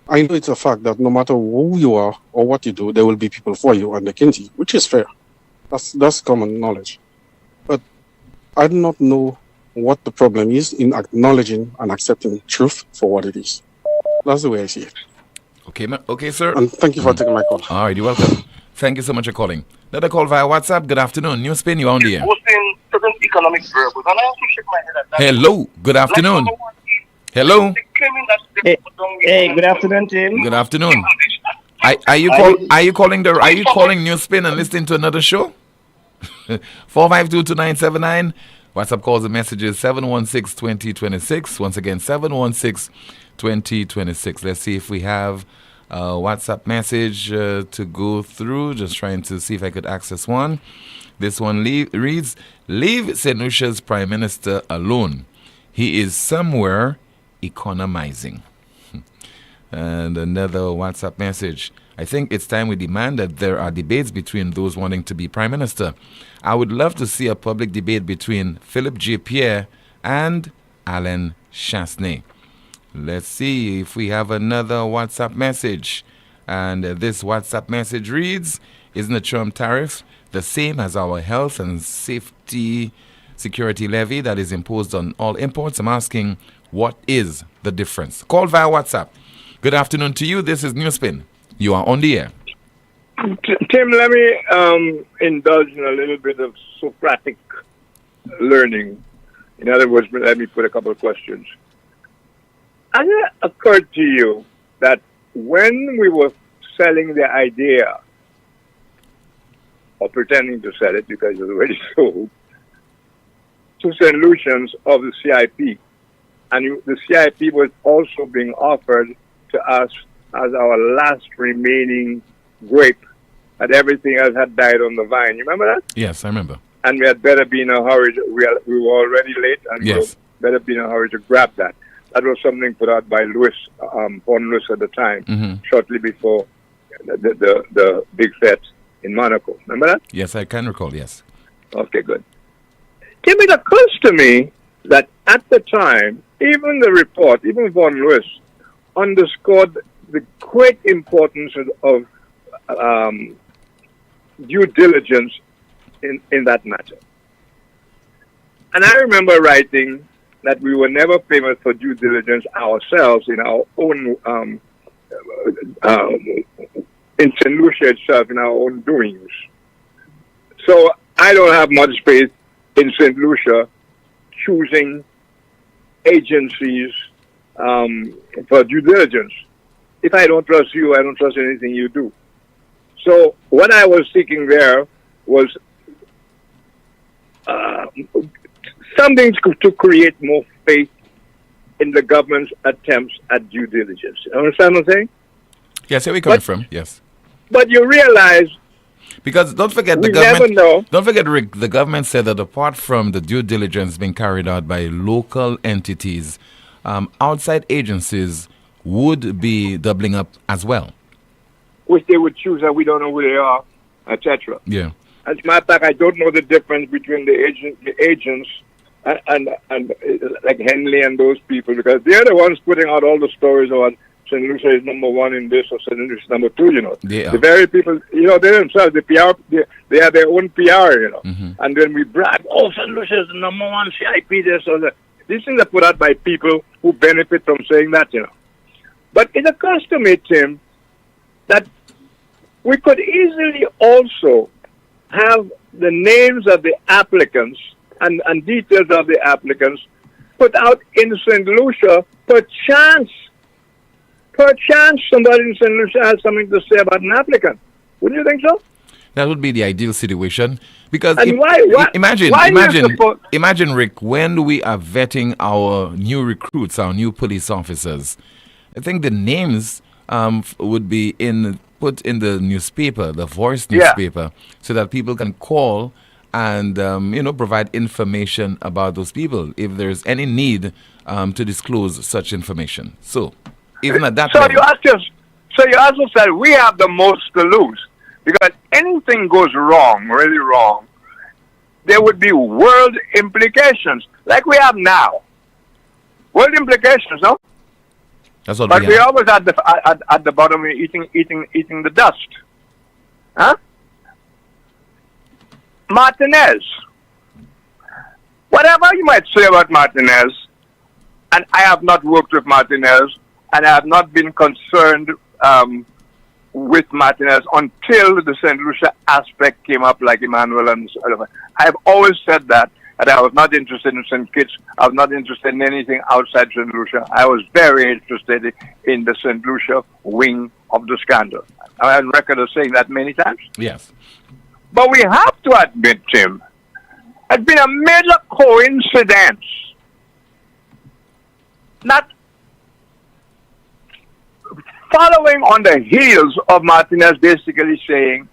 I know it's a fact that no matter who you are or what you do, there will be people for you and against you, which is fair. That's common knowledge. But I do not know what the problem is in acknowledging and accepting truth for what it is. That's the way I see it. Okay, sir. And thank you for taking my call. All right, you're welcome. Thank you so much for calling. Another call via WhatsApp. Good afternoon. NewsSpin, you're on the air. Hello. Good afternoon. Hello. Hey, good afternoon, Tim. Good afternoon. Are you calling NewsSpin and listening to another show? 4522979. WhatsApp calls and messages 716-2026. Once again, 716-2026. Let's see if we have a WhatsApp message to go through. Just trying to see if I could access one. This one reads, leave St. Lucia's Prime Minister alone. He is somewhere economizing. And another WhatsApp message. I think it's time we demand that there are debates between those wanting to be Prime Minister. I would love to see a public debate between Philip J. Pierre and Alan Chasney. Let's see if we have another WhatsApp message. And this WhatsApp message reads, isn't the Trump tariff the same as our health and safety security levy that is imposed on all imports? I'm asking, what is the difference? Call via WhatsApp. Good afternoon to you. This is NewsSpin. You are on the air. Tim, let me indulge in a little bit of Socratic learning. In other words, let me put a couple of questions. Has it occurred to you that when we were selling the idea, or pretending to sell it because it was already sold, to St. Lucians of the CIP, and the CIP was also being offered to us as our last remaining grape, and everything else had died on the vine. You remember that? Yes, I remember. And we had better be in a hurry. We were already late, and yes, we better be in a hurry to grab that. That was something put out by Louis, Pon Louis at the time, shortly before the big fete in Monaco. Remember that? Yes, I can recall, yes. Okay, good. Tim, it occurs to me that at the time, even the report, even Von Louis, underscored the great importance of due diligence in that matter. And I remember writing that we were never famous for due diligence ourselves in our own, in St. Lucia itself, in our own doings. So I don't have much faith in St. Lucia choosing agencies for due diligence. If I don't trust you, I don't trust anything you do. So what I was seeking there was something to create more faith in the government's attempts at due diligence. You understand what I'm saying? Yes, where are we coming from? Yes. But you realize, because don't forget the government. Don't forget, Rick. The government said that apart from the due diligence being carried out by local entities, outside agencies would be doubling up as well. Which they would choose, and we don't know who they are, etc. Yeah. As a matter of fact, I don't know the difference between the agents and like Henley and those people, because they're the ones putting out all the stories about St. Lucia is number one in this or St. Lucia is number two, you know. Yeah. The very people, you know, they themselves, the PR, they have their own PR, you know. And then we brag, oh, St. Lucia is the number one CIP, this or that. These things are put out by people who benefit from saying that, you know. But it occurs to me, Tim, that we could easily also have the names of the applicants and details of the applicants put out in St. Lucia. Perchance somebody in St. Lucia has something to say about an applicant. Wouldn't you think so? That would be the ideal situation. Because imagine, Rick, when we are vetting our new recruits, our new police officers, I think the names would be put in the newspaper, the Voice newspaper, so that people can call and provide information about those people if there's any need to disclose such information. So even at that level, you also said we have the most to lose, because anything goes wrong, really wrong, there would be world implications like we have now. World implications, no? That's what but we always at the bottom eating the dust. Huh? Martinez. Whatever you might say about Martinez, and I have not worked with Martinez, and I have not been concerned with Martinez until the St. Lucia aspect came up, like Emmanuel and I have always said that I was not interested in St. Kitts. I was not interested in anything outside St. Lucia. I was very interested in the St. Lucia wing of the scandal. I'm on record of saying that many times. Yes. But we have to admit, Tim, it's been a major coincidence. Not following on the heels of Martinez basically saying,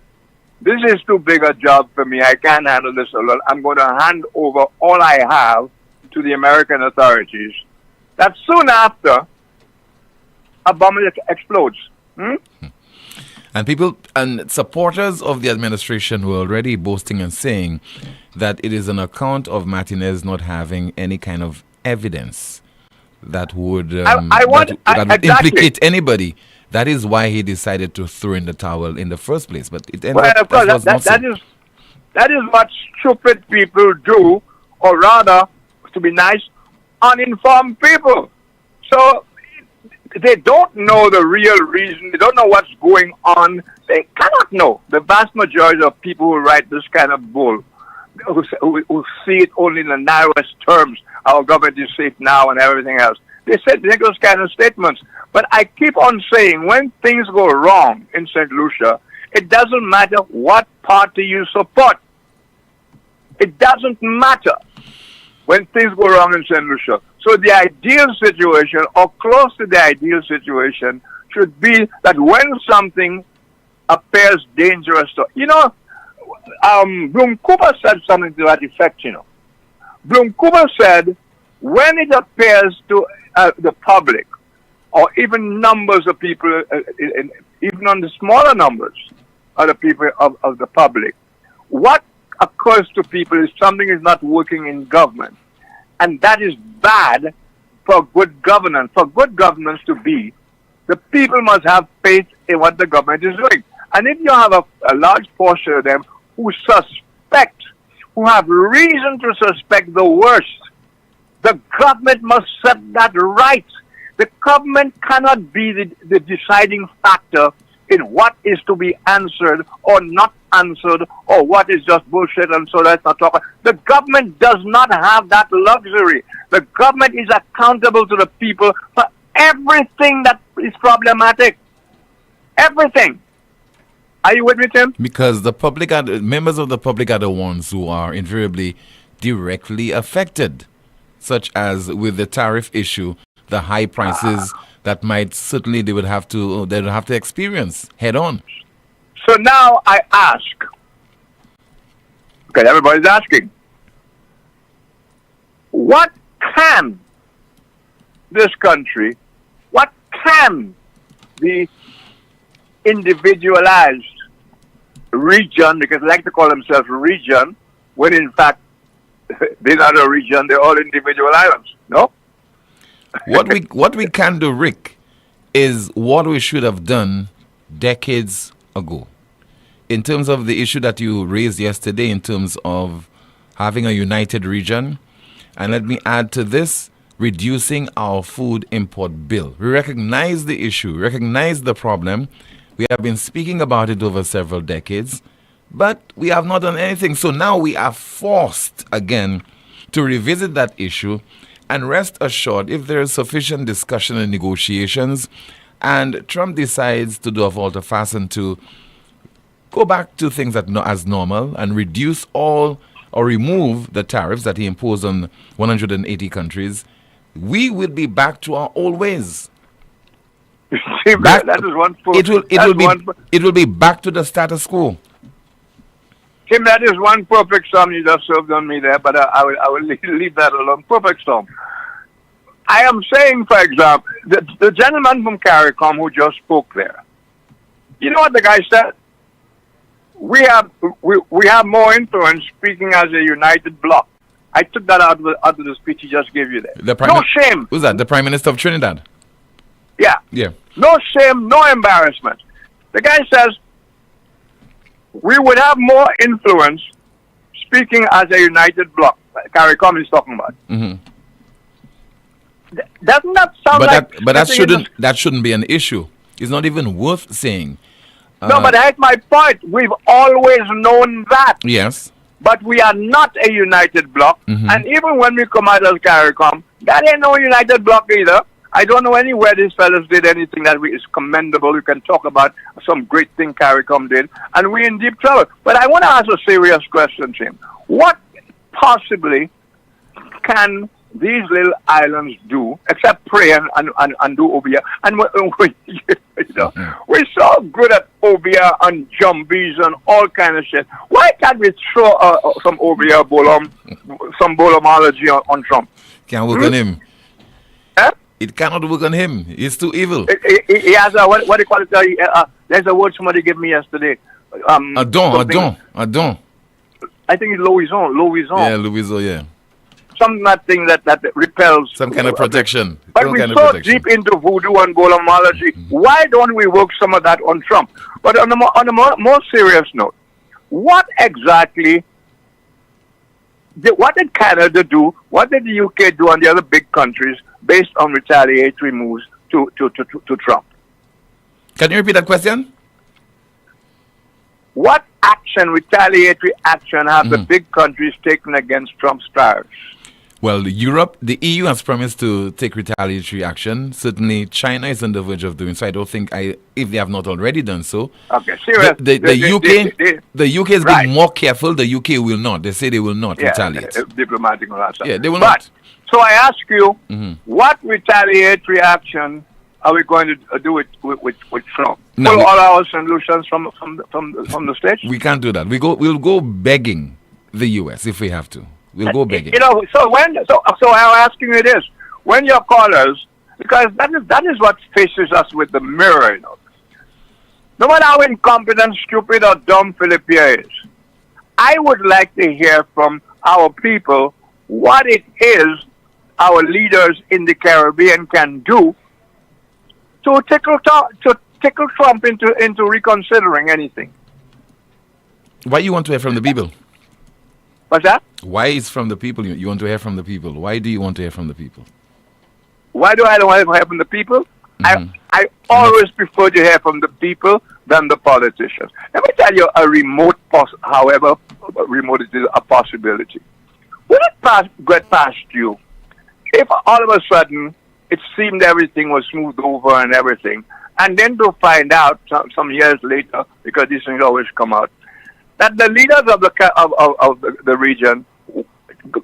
this is too big a job for me. I can't handle this alone. I'm going to hand over all I have to the American authorities. That soon after, a bomb explodes. And people and supporters of the administration were already boasting and saying that it is an account of Martinez not having any kind of evidence that would implicate anybody. That is why he decided to throw in the towel in the first place. But it ended up, that is what stupid people do, or rather, to be nice, uninformed people. So they don't know the real reason. They don't know what's going on. They cannot know. The vast majority of people who write this kind of bull, who see it only in the narrowest terms, our government is safe now and everything else. They make those kind of statements. But I keep on saying, when things go wrong in St. Lucia, it doesn't matter what party you support. It doesn't matter when things go wrong in St. Lucia. So the ideal situation, or close to the ideal situation, should be that when something appears dangerous, Bloom Cooper said something to that effect, Bloom Cooper said, when it appears to the public, or even numbers of people, even on the smaller numbers of the people of the public, what occurs to people is something is not working in government. And that is bad for good governance. For good governance to be, the people must have faith in what the government is doing. And if you have a large portion of them who suspect, who have reason to suspect the worst, the government must set that right. The government cannot be the deciding factor in what is to be answered or not answered, or what is just bullshit and so let's not talk. The government does not have that luxury. The government is accountable to the people for everything that is problematic. Everything. Are you with me, Tim? Because the public members of the public are the ones who are invariably directly affected, such as with the tariff issue, the high prices that might certainly they would have to experience head on. So now I ask, because everybody's asking, what can this country, what can the individualized region, because they like to call themselves a region, when in fact they're not a region, they're all individual islands. No? What we can do, Rick, is what we should have done decades ago. In terms of the issue that you raised yesterday, in terms of having a united region, and let me add to this, reducing our food import bill. We recognize the issue, recognize the problem. We have been speaking about it over several decades, but we have not done anything. So now we are forced again to revisit that issue, and rest assured, if there is sufficient discussion and negotiations, and Trump decides to do a volte-face and to go back to things as normal and reduce all or remove the tariffs that he imposed on 180 countries, we will be back to our old ways. That is one. It will be back to the status quo. Tim, that is one perfect storm you just served on me there, but I will leave that alone. Perfect storm. I am saying, for example, the gentleman from CARICOM who just spoke there, you know what the guy said? We have more influence speaking as a united bloc. I took that out of the speech he just gave you there. No shame. Who's that? The Prime Minister of Trinidad? Yeah. Yeah. No shame, no embarrassment. The guy says, we would have more influence speaking as a united bloc. CARICOM is talking about. Mm-hmm. Doesn't that sound But that shouldn't be an issue. It's not even worth saying. No, but that's my point. We've always known that. Yes. But we are not a united bloc. Mm-hmm. And even when we come out as CARICOM, that ain't no united bloc either. I don't know anywhere these fellas did anything that is commendable. You can talk about some great thing CARICOM did. And we're in deep trouble. But I want to ask a serious question, Tim. What possibly can these little islands do, except pray and do Obia? And we're so good at Obia and Jumbies and all kind of shit. Why can't we throw some Obia some bolomology on Trump? Can't work on him. Eh? It cannot work on him. He's too evil. He has a, what do you call it? There's a word somebody gave me yesterday. A don. I think it's Louison. Yeah, Louison, yeah. Some thing that repels. Some kind of protection. But we're so deep into voodoo and bolomology. Why don't we work some of that on Trump? But on a more serious note, what exactly, what did Canada do? What did the UK do and the other big countries based on retaliatory moves to Trump? Can you repeat that question? What retaliatory action have the big countries taken against Trump's tariffs? Well, Europe, the EU has promised to take retaliatory action. Certainly, China is on the verge of doing so. I don't think if they have not already done so. Okay, serious. The UK is being more careful. The UK will not. They say they will not retaliate. Diplomatic and all that stuff. Yeah, they will not. So I ask you, what retaliatory action are we going to do with Trump? No, pull all our solutions from the States? We can't do that. We'll go begging the US if we have to. We'll go begging. So I'm asking you this: when your callers, because that is what faces us with the mirror, no matter how incompetent, stupid, or dumb Philippia is, I would like to hear from our people what it is our leaders in the Caribbean can do to tickle Trump into reconsidering anything. Why you want to hear from the people? What's that? Why is from the people you want to hear from the people? Why do you want to hear from the people? Why do I don't want to hear from the people? I always prefer to hear from the people than the politicians. Let me tell you a however remote it is, a possibility. Will it get past you if all of a sudden it seemed everything was smoothed over and everything, and then to find out some years later, because these things always come out, that the leaders of the region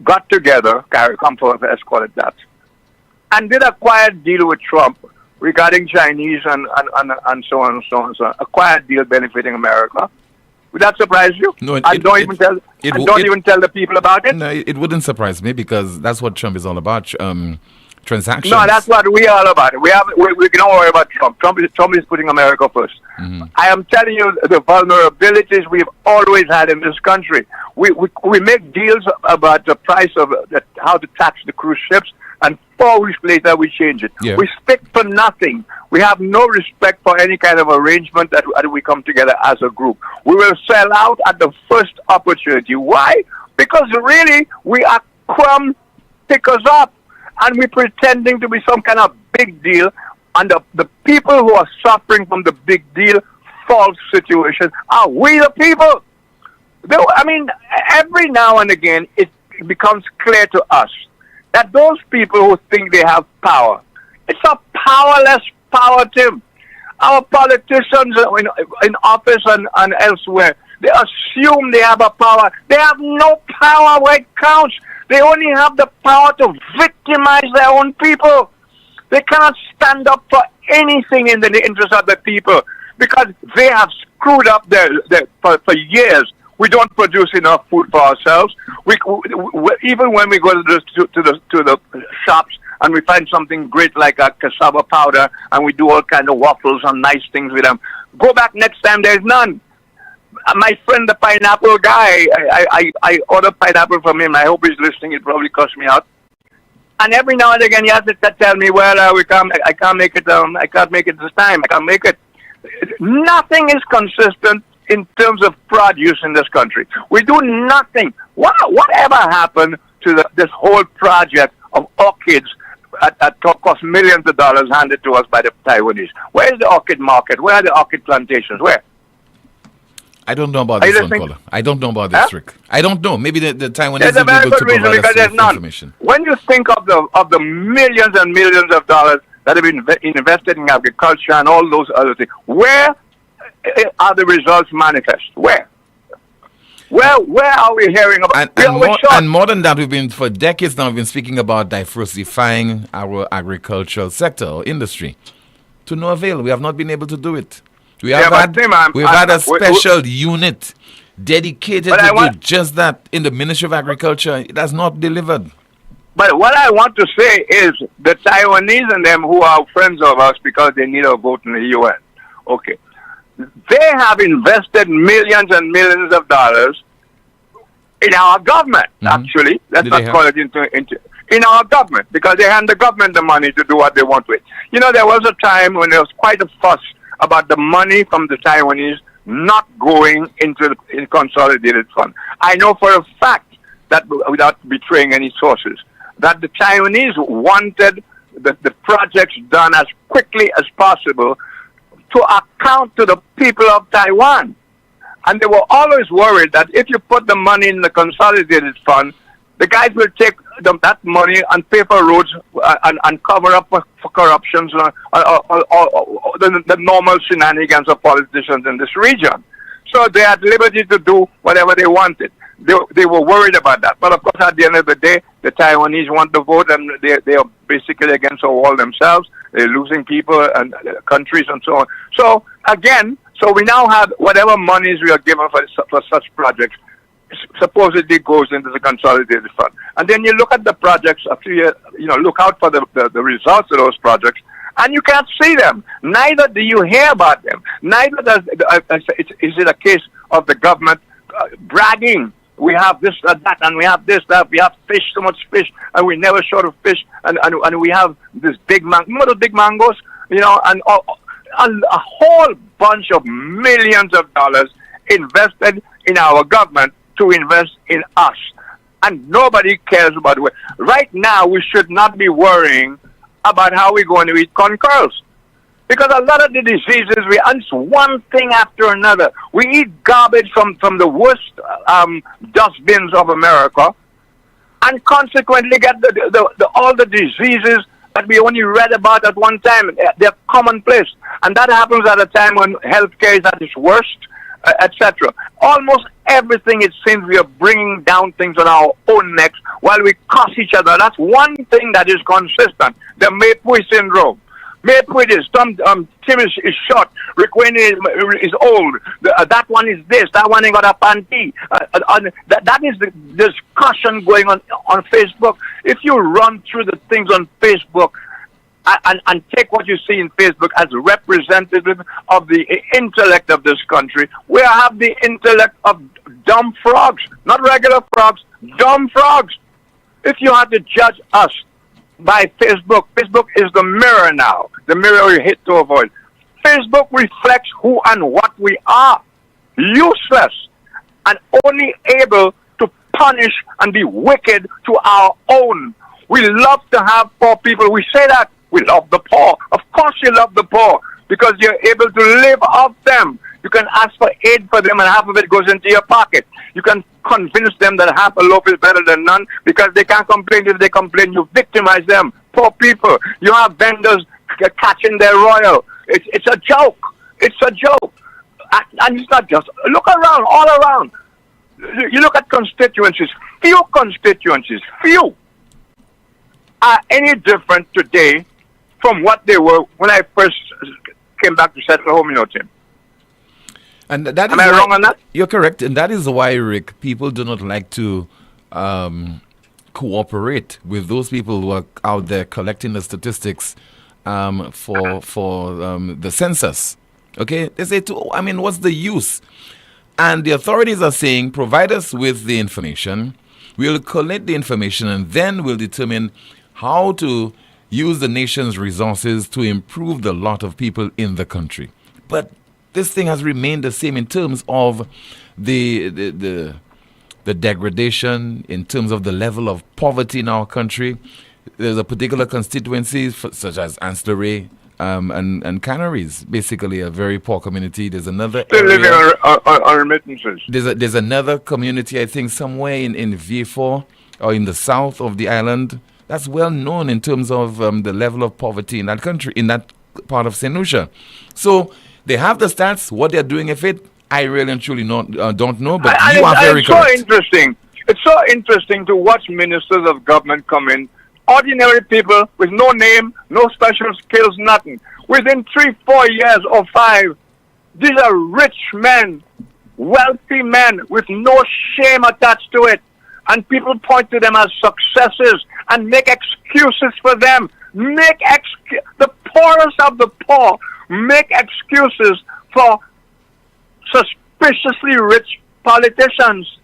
got together, CARICOM, let's call it that, and did a quiet deal with Trump regarding Chinese and so on and so on. So a quiet deal benefiting America. Would that surprise you? No, don't even tell the people about it. No, it wouldn't surprise me because that's what Trump is all about. transactions. No, that's what we are all about. We don't worry about Trump. Trump is putting America first. I am telling you the vulnerabilities we've always had in this country. We make deals about the price of how to tax the cruise ships, and 4 weeks later we change it. Yeah. We stick for nothing. We have no respect for any kind of arrangement that we come together as a group. We will sell out at the first opportunity. Why? Because really we are crumb pickers up, and we're pretending to be some kind of big deal, and the people who are suffering from the big deal false situation are we the people. I mean, every now and again it becomes clear to us that those people who think they have power, it's a powerless power, Tim. Our politicians in office and elsewhere, they assume they have a power. They have no power where it counts. They only have the power to victimize their own people. They cannot stand up for anything in the interest of the people because they have screwed up for years. We don't produce enough food for ourselves. We even when we go to the shops and we find something great like a cassava powder and we do all kind of waffles and nice things with them. Go back next time, there's none. My friend, the pineapple guy, I ordered pineapple from him. I hope he's listening. It probably cost me out. And every now and again, he has to tell me, well, I can't make it. I can't make it this time. I can't make it. Nothing is consistent in terms of produce in this country. We do nothing. Whatever happened to this whole project of orchids that cost millions of dollars handed to us by the Taiwanese? Where is the orchid market? Where are the orchid plantations? Where? I don't know about this one, caller. I don't know about this, Rick. I don't know. Maybe the Taiwanese There's a very good reason because there's none. Information. When you think of the millions and millions of dollars that have been invested in agriculture and all those other things, where are the results manifest? Where? Where are we hearing about? And more than that, we've been for decades now. We've been speaking about diversifying our agricultural sector or industry. To no avail. We have not been able to do it. We've had a special unit dedicated to do just that in the Ministry of Agriculture. It has not delivered. But what I want to say is the Taiwanese and them who are friends of us because they need a vote in the UN. Okay. They have invested millions and millions of dollars in our government, actually. Let's not call it in our government, because they hand the government the money to do what they want with. You know, there was a time when there was quite a fuss about the money from the Taiwanese not going into the consolidated fund. I know for a fact that, without betraying any sources, that the Taiwanese wanted the projects done as quickly as possible to account to the people of Taiwan. And they were always worried that if you put the money in the consolidated fund, the guys will take that money and pay for roads and cover up for corruptions or the normal shenanigans of politicians in this region. So they had liberty to do whatever they wanted. They were worried about that. But of course, at the end of the day, the Taiwanese want the vote, and they are basically against the wall themselves. They're losing people and countries and so on. So again, we now have whatever monies we are given for such projects supposedly goes into the consolidated fund. And then you look at the projects a few years, look out for the results of those projects, and you can't see them. Neither do you hear about them. Neither is it a case of the government bragging. We have this, that, and we have this, that. We have fish, so much fish, and we never short of fish. And we have this big remember the big mangoes, and a whole bunch of millions of dollars invested in our government to invest in us. And nobody cares about it. Right now, we should not be worrying about how we're going to eat corn kernels. Because a lot of the diseases, it's one thing after another. We eat garbage from the worst dustbins of America, and consequently get all the diseases that we only read about at one time. They're commonplace. And that happens at a time when healthcare is at its worst, etc. Almost everything, it seems, we are bringing down things on our own necks while we curse each other. That's one thing that is consistent, the Mapui syndrome. Maybe it is. Tim is short. Rick Wayne is old. That one is this. That one ain't got a panty. That is the discussion going on Facebook. If you run through the things on Facebook and take what you see in Facebook as representative of the intellect of this country, we have the intellect of dumb frogs, not regular frogs, dumb frogs. If you had to judge us by Facebook is the mirror now. The mirror you hit to avoid. Facebook reflects who and what we are. Useless and only able to punish and be wicked to our own. We love to have poor people. We say that. We love the poor. Of course you love the poor because you're able to live off them. You can ask for aid for them and half of it goes into your pocket. You can convince them that half a loaf is better than none because they can't complain. If they complain, you victimize them. Poor people. You have vendors catching their royal. It's a joke. It's a joke. And it's not just. Look around, all around. You look at constituencies. Few constituencies, few, are any different today from what they were when I first came back to settle home, Tim. And that Am I wrong on that? You're correct. And that is why, Rick, people do not like to cooperate with those people who are out there collecting the statistics for the census. Okay? They say, what's the use? And the authorities are saying, provide us with the information. We'll collect the information and then we'll determine how to use the nation's resources to improve the lot of people in the country. But this thing has remained the same in terms of the degradation, in terms of the level of poverty in our country. There's a particular constituency, such as Ancillary and Canaries, basically a very poor community. There's another still living on remittances. There's another community, I think, somewhere in Vieux-Fort or in the south of the island that's well known in terms of the level of poverty in that country, in that part of St. Lucia. So they have the stats. What they're doing with it, I really and truly don't know, but you are very correct. So interesting. It's so interesting to watch ministers of government come in, ordinary people with no name, no special skills, nothing. Within 3-4 years or 5, these are rich men, wealthy men with no shame attached to it. And people point to them as successes and make excuses for them. The poorest of the poor make excuses for suspiciously rich politicians.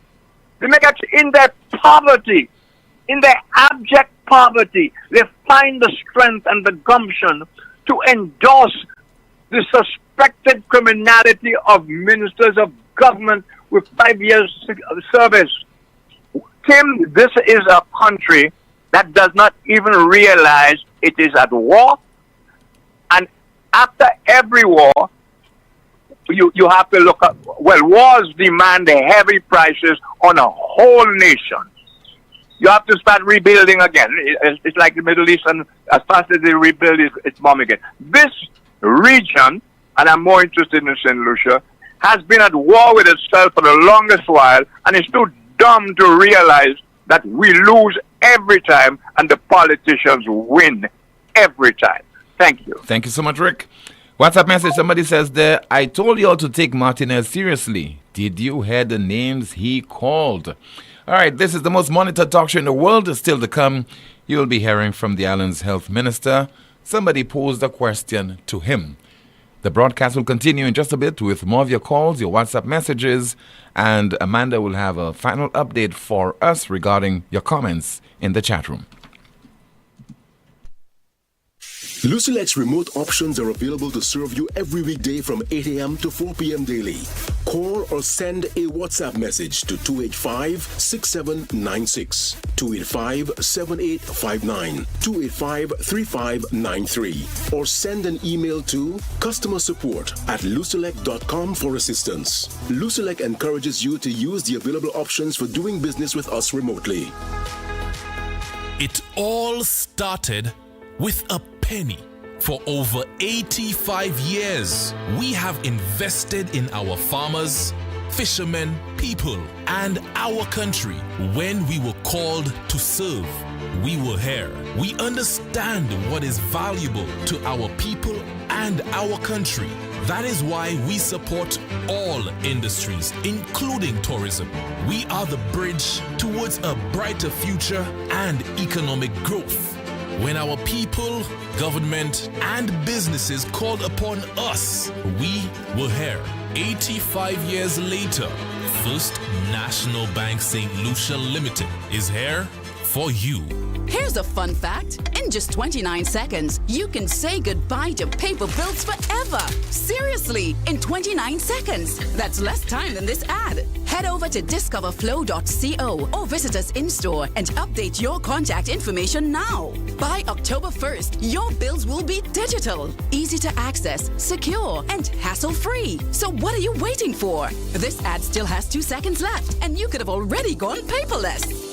They make in their poverty, in their abject poverty, they find the strength and the gumption to endorse the suspected criminality of ministers of government with 5 years service. Tim, this is a country that does not even realize it is at war. And after every war, you have to look at, wars demand heavy prices on a whole nation. You have to start rebuilding again. It's like the Middle East, and as fast as they rebuild, it's bomb again. This region, and I'm more interested in St. Lucia, has been at war with itself for the longest while, and it's too dumb to realize that we lose every time and the politicians win every time. Thank you. Thank you so much, Rick. WhatsApp message, somebody says there, I told you all to take Martinez seriously. Did you hear the names he called? All right, this is the most monitored talk show in the world. Still to come, you will be hearing from the island's health minister. Somebody posed a question to him. The broadcast will continue in just a bit with more of your calls, your WhatsApp messages, and Amanda will have a final update for us regarding your comments in the chat room. Lucilec's remote options are available to serve you every weekday from 8 a.m. to 4 p.m. daily. Call or send a WhatsApp message to 285-6796, 285-7859, 285-3593, or send an email to customersupport@lucilec.com for assistance. Lucilec encourages you to use the available options for doing business with us remotely. It all started with a penny. For over 85 years, we have invested in our farmers, fishermen, people, and our country. When we were called to serve, we were here. We understand what is valuable to our people and our country. That is why we support all industries, including tourism. We are the bridge towards a brighter future and economic growth. When our people, government, and businesses called upon us, we were here. 85 years later, First National Bank St. Lucia Limited is here for you. Here's a fun fact. In just 29 seconds, you can say goodbye to paper bills forever. Seriously, in 29 seconds. That's less time than this ad. Head over to discoverflow.co or visit us in-store and update your contact information now. By October 1st, your bills will be digital, easy to access, secure, and hassle-free. So what are you waiting for? This ad still has 2 seconds left, and you could have already gone paperless.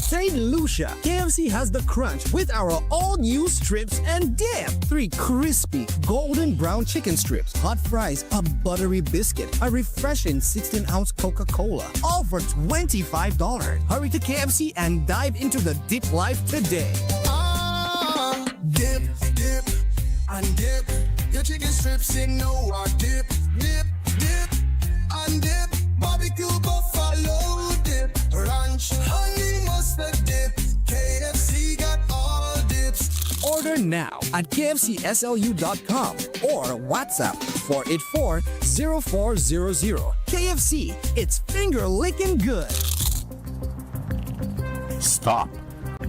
St. Lucia, KFC has the crunch with our all-new strips and dip. 3 crispy, golden brown chicken strips, hot fries, a buttery biscuit, a refreshing 16-ounce Coca-Cola, all for $25. Hurry to KFC and dive into the dip life today. Dip, dip, and dip. Your chicken strips in no dip, dip, dip, and dip. Barbecue buffalo dip, ranch, honey mustard dip. KFC got all dips. Order now at kfcslu.com or WhatsApp 484-0400. KFC, it's finger-licking good. Stop.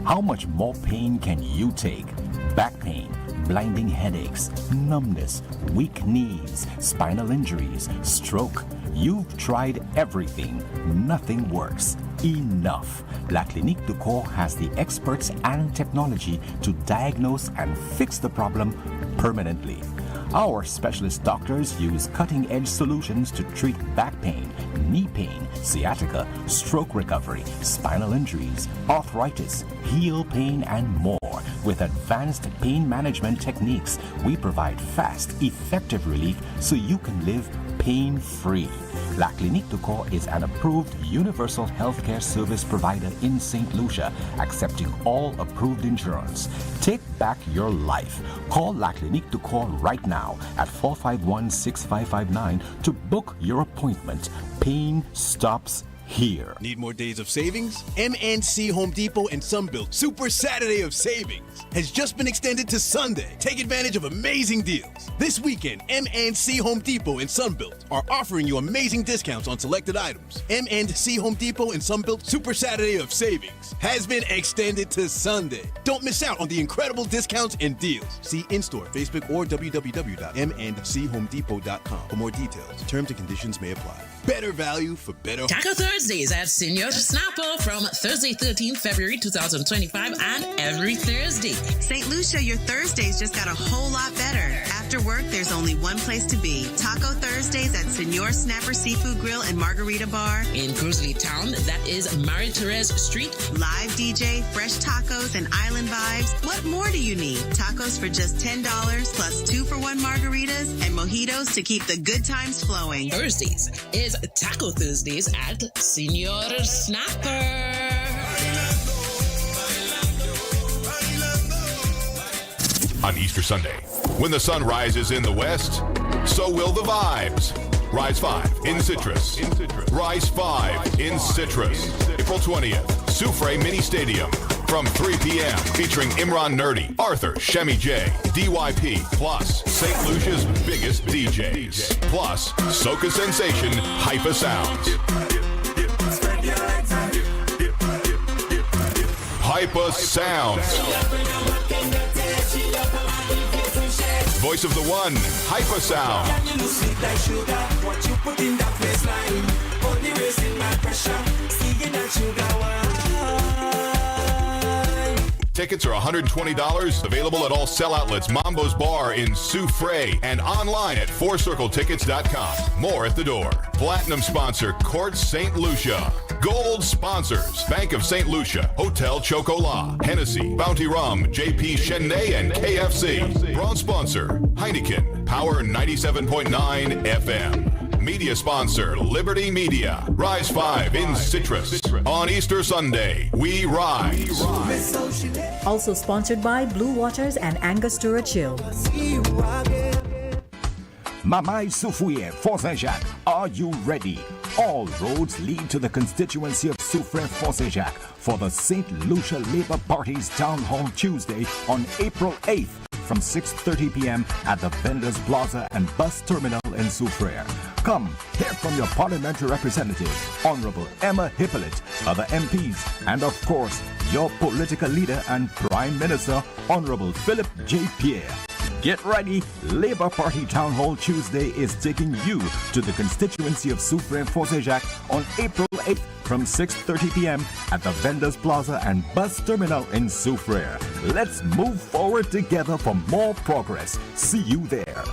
How much more pain can you take? Back pain, blinding headaches, numbness, weak knees, spinal injuries, stroke. You've tried everything. Nothing works. Enough. La Clinique du Corps has the experts and technology to diagnose and fix the problem permanently. Our specialist doctors use cutting-edge solutions to treat back pain, knee pain, sciatica, stroke recovery, spinal injuries, arthritis, heel pain, and more. With advanced pain management techniques, we provide fast, effective relief so you can live pain-free. La Clinique du Corps is an approved universal healthcare service provider in St. Lucia, accepting all approved insurance. Take back your life. Call La Clinique du Corps right now at 451-6559 to book your appointment. Pain stops here. Need more days of savings? MNC Home Depot and Sunbelt Super Saturday of Savings has just been extended to Sunday. Take advantage of amazing deals. This weekend, MNC Home Depot and Sunbelt are offering you amazing discounts on selected items. MNC Home Depot and Sunbelt Super Saturday of Savings has been extended to Sunday. Don't miss out on the incredible discounts and deals. See in-store, Facebook, or www.mnchomedepot.com for more details. Terms and conditions may apply. Better value for better. Taco Thursdays at Senior Snapper from Thursday, 13th February 2025 and every Thursday. St. Lucia, your Thursdays just got a whole lot better. After work, there's only one place to be. Taco Thursdays at Senor Snapper Seafood Grill and Margarita Bar. In Cruzley Town, that is Marie Therese Street. Live DJ, fresh tacos, and island vibes. What more do you need? Tacos for just $10 plus 2-for-1 margaritas and mojitos to keep the good times flowing. Thursdays is Taco Thursdays at Senor Snapper. On Easter Sunday, when the sun rises in the west, so will the vibes. Rise 5 in Citrus. Rise 5 in Citrus. April 20th, Soufre Mini Stadium. From 3 p.m. featuring Imran Nerdy, Arthur, Shemi J, DYP, plus St. Lucia's biggest DJs. Plus, Soca Sensation, Hyper Sounds. Hyper Sounds. Voice of the one, Hyper Sound. Tickets are $120, available at all sell outlets, Mambo's Bar in Soufre, and online at fourcircletickets.com. More at the door. Platinum sponsor, Court St. Lucia. Gold sponsors, Bank of St. Lucia, Hotel Chocolat, Hennessy, Bounty Rum, JP Chenet, and KFC. Bronze sponsor, Heineken, Power 97.9 FM. Media sponsor, Liberty Media. Rise 5 in Citrus. On Easter Sunday, we rise. Also sponsored by Blue Waters and Angostura Chill. Mamai Soufrière, Fort Saint-Jacques, are you ready? All roads lead to the constituency of Soufrière Fort Saint-Jacques for the St. Lucia Labour Party's Town Hall Tuesday on April 8th from 6:30 p.m. at the Vendors Plaza and Bus Terminal in Soufrière. Come, hear from your parliamentary representative, Honorable Emma Hippolyte, other MPs, and of course, your political leader and Prime Minister, Honorable Philip J. Pierre. Get ready, Labour Party Town Hall Tuesday is taking you to the constituency of Soufrière Fort Saint-Jacques on April 8th from 6:30 p.m. at the Vendors Plaza and Bus Terminal in Soufrière. Let's move forward together for more progress. See you there.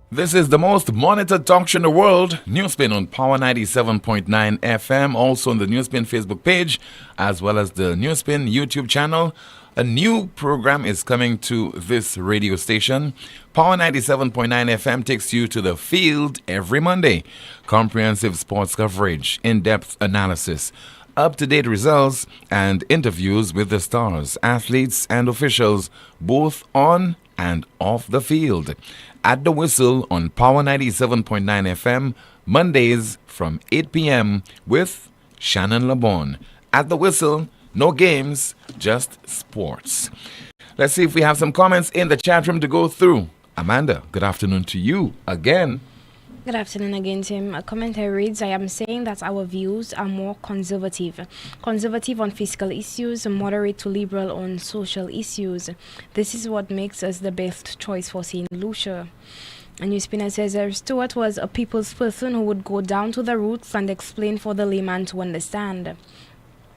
This is the most monitored talk show in the world, NewsSpin on Power 97.9 FM, also on the NewsSpin Facebook page, as well as the NewsSpin YouTube channel. A new program is coming to this radio station. Power 97.9 FM takes you to the field every Monday. Comprehensive sports coverage, in-depth analysis, up-to-date results, and interviews with the stars, athletes, and officials, both on and off the field. At the Whistle on Power 97.9 FM, Mondays from 8 p.m. with Shannon LeBon. At the Whistle, no games, just sports. Let's see if we have some comments in the chat room to go through. Amanda, good afternoon to you again. Good afternoon again, Tim. A commentary reads, I am saying that our views are more conservative. Conservative on fiscal issues, moderate to liberal on social issues. This is what makes us the best choice for St. Lucia. And NewsSpin says, Stewart was a people's person who would go down to the roots and explain for the layman to understand.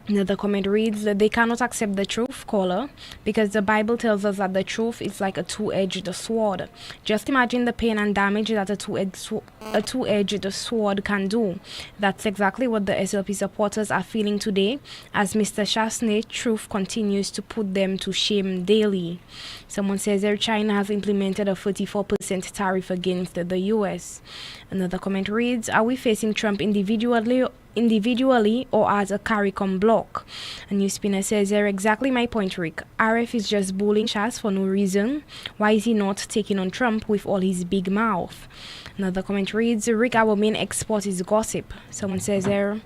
Another comment reads, they cannot accept the truth, caller, because the Bible tells us that the truth is like a two-edged sword. Just imagine the pain and damage that a two-edged sword can do. That's exactly what the SLP supporters are feeling today, as Mr. Chasney truth continues to put them to shame daily. Someone says China has implemented a 34% tariff against the US. Another comment reads, are we facing Trump individually or as a CARICOM block? A NewsSpinner says, they're exactly my point, Rick. RF is just bullying Chas for no reason. Why is he not taking on Trump with all his big mouth? Another comment reads, Rick, our main export is gossip. Someone says there,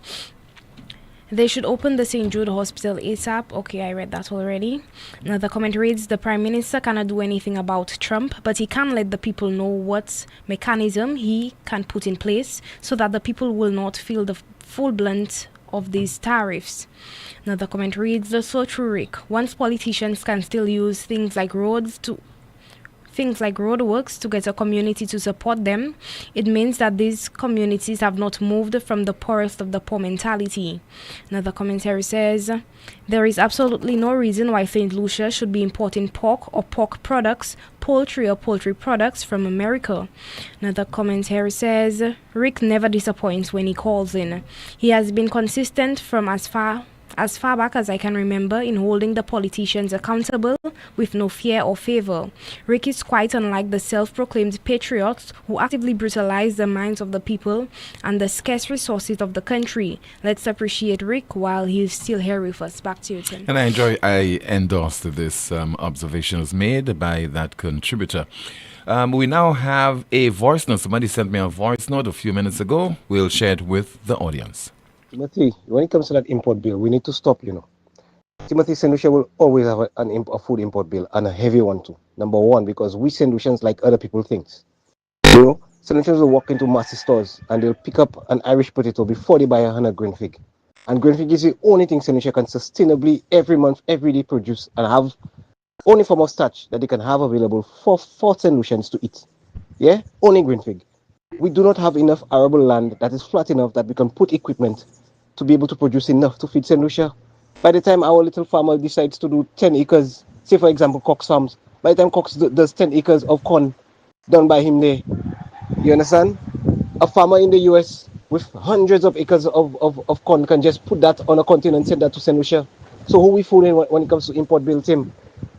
they should open the St. Jude Hospital ASAP. Okay, I read that already. Another comment reads, the Prime Minister cannot do anything about Trump, but he can let the people know what mechanism he can put in place so that the people will not feel the full blunt of these tariffs. Another comment reads, so true, Rick. Once politicians can still use things like roadworks to get a community to support them, it means that these communities have not moved from the poorest of the poor mentality. Another commentary says, there is absolutely no reason why St. Lucia should be importing pork or pork products, poultry or poultry products from America. Another commentary says, Rick never disappoints when he calls in. He has been consistent from as far back as I can remember in holding the politicians accountable with no fear or favor. Rick is quite unlike the self-proclaimed patriots who actively brutalize the minds of the people and the scarce resources of the country. Let's appreciate Rick while he's still here with us. Back to you, Tim. And I endorsed this observations made by that contributor. We now have a voice note. Somebody sent me a voice note a few minutes ago. We'll share it with the audience. Timothy, when it comes to that import bill, we need to stop, Timothy, St. Lucia will always have a food import bill, and a heavy one too. Number one, because we St. Lucians like other people things. St. Lucians will walk into massive stores and they'll pick up an Irish potato before they buy 100 grain fig. And grain fig is the only thing St. Lucia can sustainably every month, every day produce and have only form of starch that they can have available for St. Lucians to eat. Yeah? Only grain fig. We do not have enough arable land that is flat enough that we can put equipment to be able to produce enough to feed St. Lucia. By the time our little farmer decides to do 10 acres, say for example Cox Farms, by the time Cox does 10 acres of corn done by him there, you understand? A farmer in the US with hundreds of acres of corn can just put that on a container and send that to St. Lucia. So who we fooling when it comes to import bill, Tim?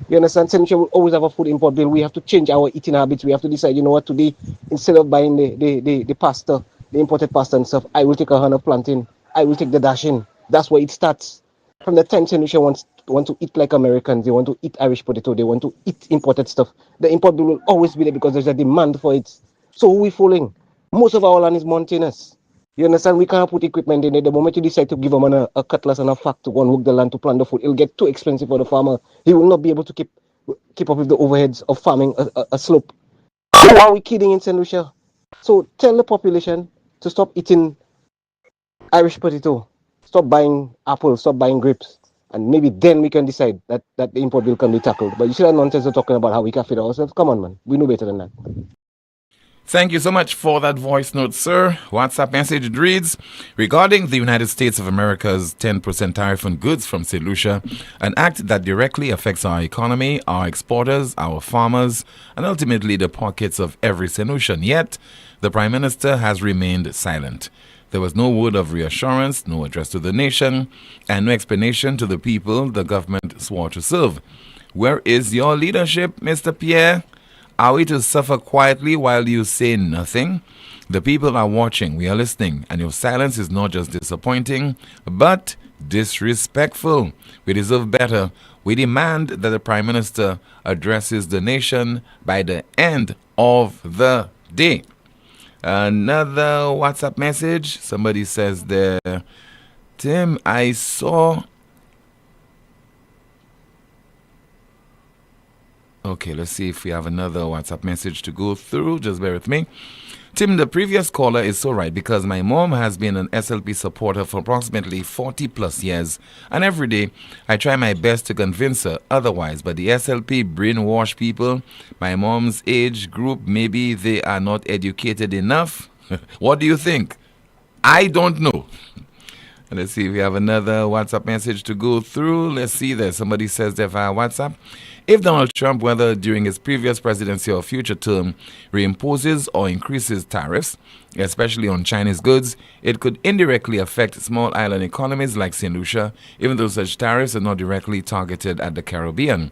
You understand? St. Lucia will always have a food import bill. We have to change our eating habits. We have to decide, you know what, today, instead of buying the pasta, the imported pasta and stuff, I will take a hand of plantain. I will take the dashing. That's where it starts. From the time St. Lucia want to eat like Americans, they want to eat Irish potato, they want to eat imported stuff. The import bill will always be there because there's a demand for it. So who we fooling? Most of our land is mountainous. You understand? We can't put equipment in it. The moment you decide to give a man a cutlass and a fork to go and work the land to plant the food, it'll get too expensive for the farmer. He will not be able to keep up with the overheads of farming a slope. Who are we kidding in St. Lucia? So tell the population to stop eating Irish potato, stop buying apples, stop buying grapes, and maybe then we can decide that the import bill can be tackled. But you see that nonsense of talking about how we can feed ourselves? Come on, man. We know better than that. Thank you so much for that voice note, sir. WhatsApp message reads, regarding the United States of America's 10% tariff on goods from St. Lucia, an act that directly affects our economy, our exporters, our farmers, and ultimately the pockets of every St. Lucian. Yet, the Prime Minister has remained silent. There was no word of reassurance, no address to the nation, and no explanation to the people the government swore to serve. Where is your leadership, Mr. Pierre? Are we to suffer quietly while you say nothing? The people are watching, we are listening, and your silence is not just disappointing, but disrespectful. We deserve better. We demand that the Prime Minister addresses the nation by the end of the day. Another WhatsApp message. Somebody says there, Tim, I saw... Okay, let's see if we have another WhatsApp message to go through. Just bear with me. Tim, the previous caller is so right because my mom has been an SLP supporter for approximately 40 plus years. And every day I try my best to convince her otherwise. But the SLP brainwash people. My mom's age group, maybe they are not educated enough. What do you think? I don't know. Let's see if we have another WhatsApp message to go through. Let's see there. Somebody says there via WhatsApp. If Donald Trump, whether during his previous presidency or future term, reimposes or increases tariffs, especially on Chinese goods, it could indirectly affect small island economies like St. Lucia, even though such tariffs are not directly targeted at the Caribbean.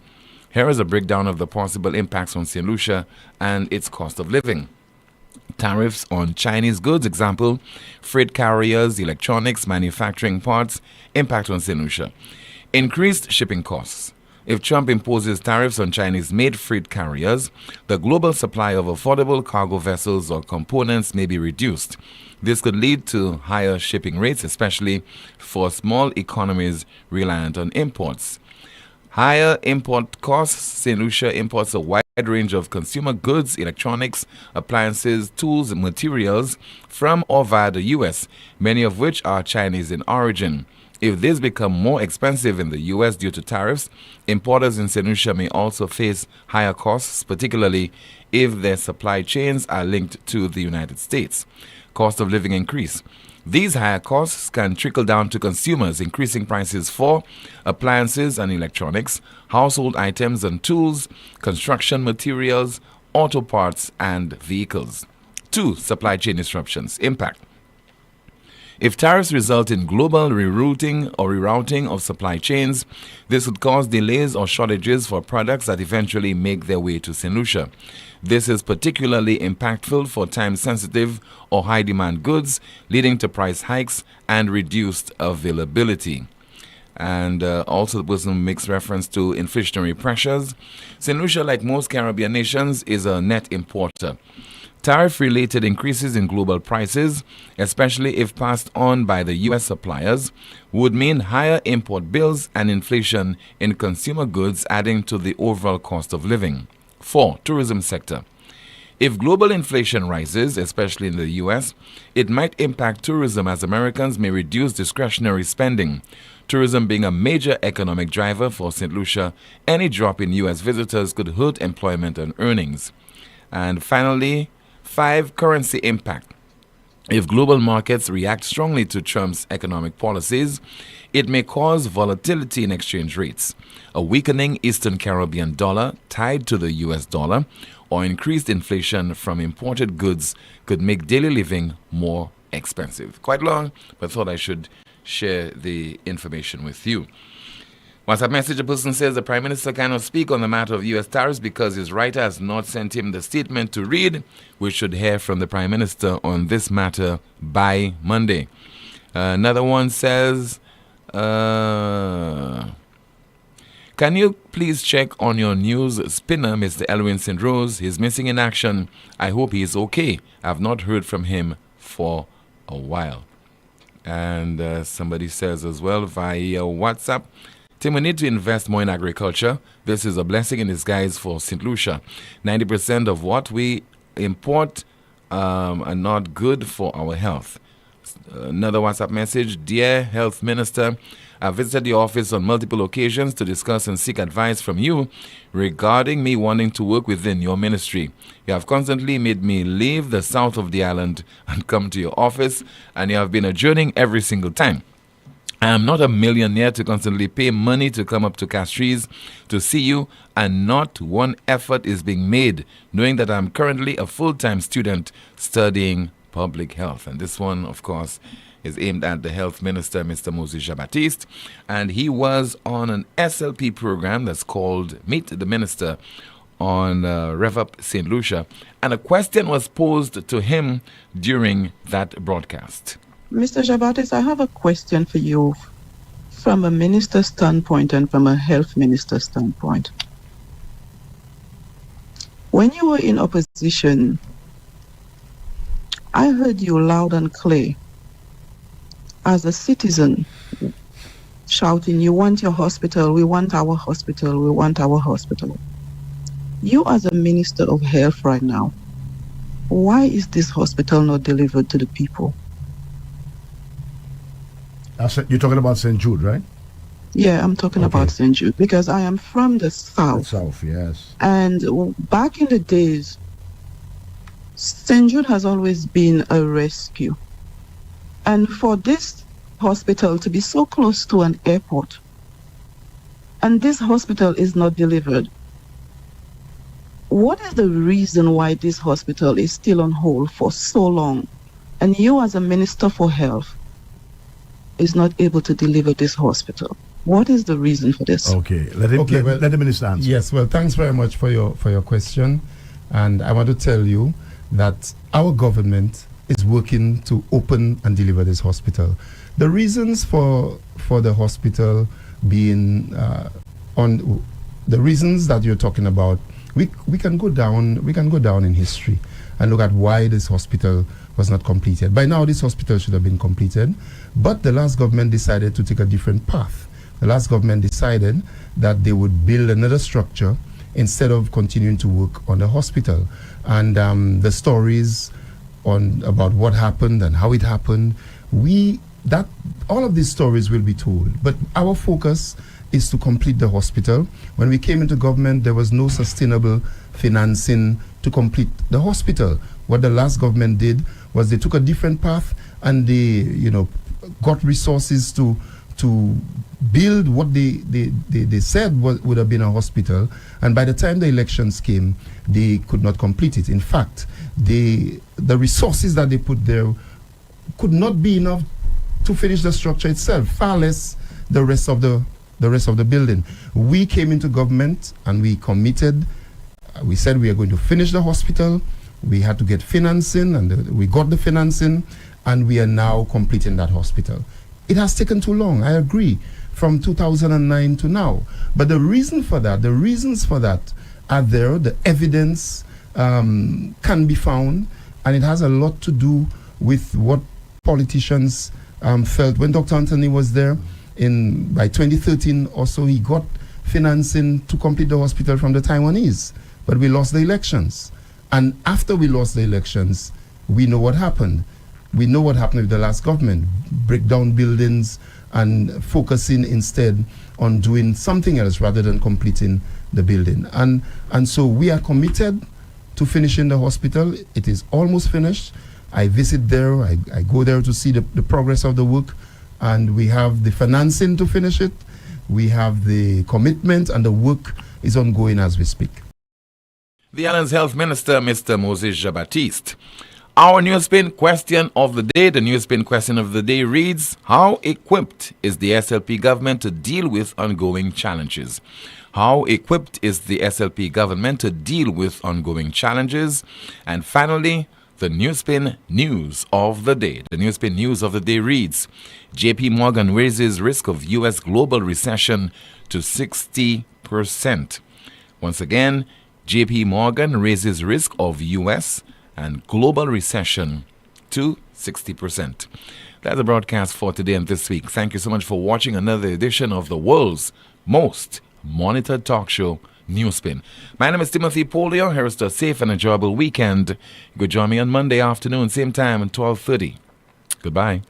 Here is a breakdown of the possible impacts on St. Lucia and its cost of living. Tariffs on Chinese goods, example, freight carriers, electronics, manufacturing parts, impact on St. Lucia. Increased shipping costs. If Trump imposes tariffs on Chinese-made freight carriers, the global supply of affordable cargo vessels or components may be reduced. This could lead to higher shipping rates, especially for small economies reliant on imports. Higher import costs. St. Lucia imports a wide range of consumer goods, electronics, appliances, tools, and materials from or via the U.S., many of which are Chinese in origin. If these become more expensive in the U.S. due to tariffs, importers in St. Lucia may also face higher costs, particularly if their supply chains are linked to the United States. Cost of living increase. These higher costs can trickle down to consumers, increasing prices for appliances and electronics, household items and tools, construction materials, auto parts, and vehicles. 2. Supply chain disruptions. Impact. If tariffs result in global rerouting of supply chains, this would cause delays or shortages for products that eventually make their way to St. Lucia. This is particularly impactful for time-sensitive or high-demand goods, leading to price hikes and reduced availability. And also the person makes reference to inflationary pressures. St. Lucia, like most Caribbean nations, is a net importer. Tariff-related increases in global prices, especially if passed on by the U.S. suppliers, would mean higher import bills and inflation in consumer goods, adding to the overall cost of living. 4. Tourism sector. If global inflation rises, especially in the U.S., it might impact tourism as Americans may reduce discretionary spending. Tourism being a major economic driver for St. Lucia, any drop in U.S. visitors could hurt employment and earnings. And finally, 5. Currency impact. If global markets react strongly to Trump's economic policies, it may cause volatility in exchange rates. A weakening Eastern Caribbean dollar tied to the US dollar or increased inflation from imported goods could make daily living more expensive. Quite long, but thought I should share the information with you. WhatsApp message, a person says the Prime Minister cannot speak on the matter of U.S. tariffs because his writer has not sent him the statement to read. We should hear from the Prime Minister on this matter by Monday. Another one says, can you please check on your news spinner, Mr. Elwin St. Rose? He's missing in action. I hope he is okay. I've not heard from him for a while. And somebody says as well via WhatsApp, Tim, we need to invest more in agriculture. This is a blessing in disguise for St. Lucia. 90% of what we import are not good for our health. Another WhatsApp message. Dear Health Minister, I visited your office on multiple occasions to discuss and seek advice from you regarding me wanting to work within your ministry. You have constantly made me leave the south of the island and come to your office, and you have been adjourning every single time. I am not a millionaire to constantly pay money to come up to Castries to see you, and not one effort is being made, knowing that I am currently a full-time student studying public health. And this one, of course, is aimed at the Health Minister, Mr. Moses Jean-Baptiste. And he was on an SLP program that's called Meet the Minister on Rev Up St. Lucia. And a question was posed to him during that broadcast. Mr. Jean-Baptiste, I have a question for you from a minister's standpoint and from a health minister's standpoint. When you were in opposition, I heard you loud and clear as a citizen shouting, you want your hospital, we want our hospital, we want our hospital. You as a minister of health right now, why is this hospital not delivered to the people? You're talking about St. Jude, right? Yeah, I'm talking about St. Jude because I am from the south. The south, yes. And back in the days, St. Jude has always been a rescue. And for this hospital to be so close to an airport, and this hospital is not delivered, what is the reason why this hospital is still on hold for so long? And you as a minister for health is not able to deliver this hospital. What is the reason for this? Okay, let the minister answer. Yes, well, thanks very much for your question. And I want to tell you that our government is working to open and deliver this hospital. The reasons for the hospital being the reasons that you're talking about, we can go down in history and look at why this hospital was not completed. By now, this hospital should have been completed, but the last government decided to take a different path. The last government decided that they would build another structure instead of continuing to work on the hospital. And the stories about what happened and how it happened, all of these stories will be told. But our focus is to complete the hospital. When we came into government, there was no sustainable financing to complete the hospital. What the last government did was they took a different path and they, got resources to build what they said would have been a hospital. And by the time the elections came, they could not complete it. In fact, the resources that they put there could not be enough to finish the structure itself, far less the rest of the building. We came into government and we committed. We said we are going to finish the hospital. We had to get financing, and we got the financing, and we are now completing that hospital. It has taken too long, I agree, from 2009 to now. But the reasons for that are there. The evidence can be found, and it has a lot to do with what politicians felt. When Dr. Anthony was there, by 2013 or so, he got financing to complete the hospital from the Taiwanese, but we lost the elections. And after we lost the elections, we know what happened. We know what happened with the last government. Break down buildings and focusing instead on doing something else rather than completing the building. And so we are committed to finishing the hospital. It is almost finished. I visit there. I go there to see the progress of the work. And we have the financing to finish it. We have the commitment, and the work is ongoing as we speak. The island's health minister, Mr. Moses Jean-Baptiste. Our NewsSpin question of the day. The NewsSpin question of the day reads, how equipped is the SLP government to deal with ongoing challenges? How equipped is the SLP government to deal with ongoing challenges? And finally, the NewsSpin news of the day. The NewsSpin news of the day reads, JP Morgan raises risk of U.S. global recession to 60%. Once again, JP Morgan raises risk of U.S. and global recession to 60%. That's the broadcast for today and this week. Thank you so much for watching another edition of the world's most monitored talk show, NewsSpin. My name is Timothy Poleon. Here's to a safe and enjoyable weekend. You could join me on Monday afternoon, same time at 12:30. Goodbye.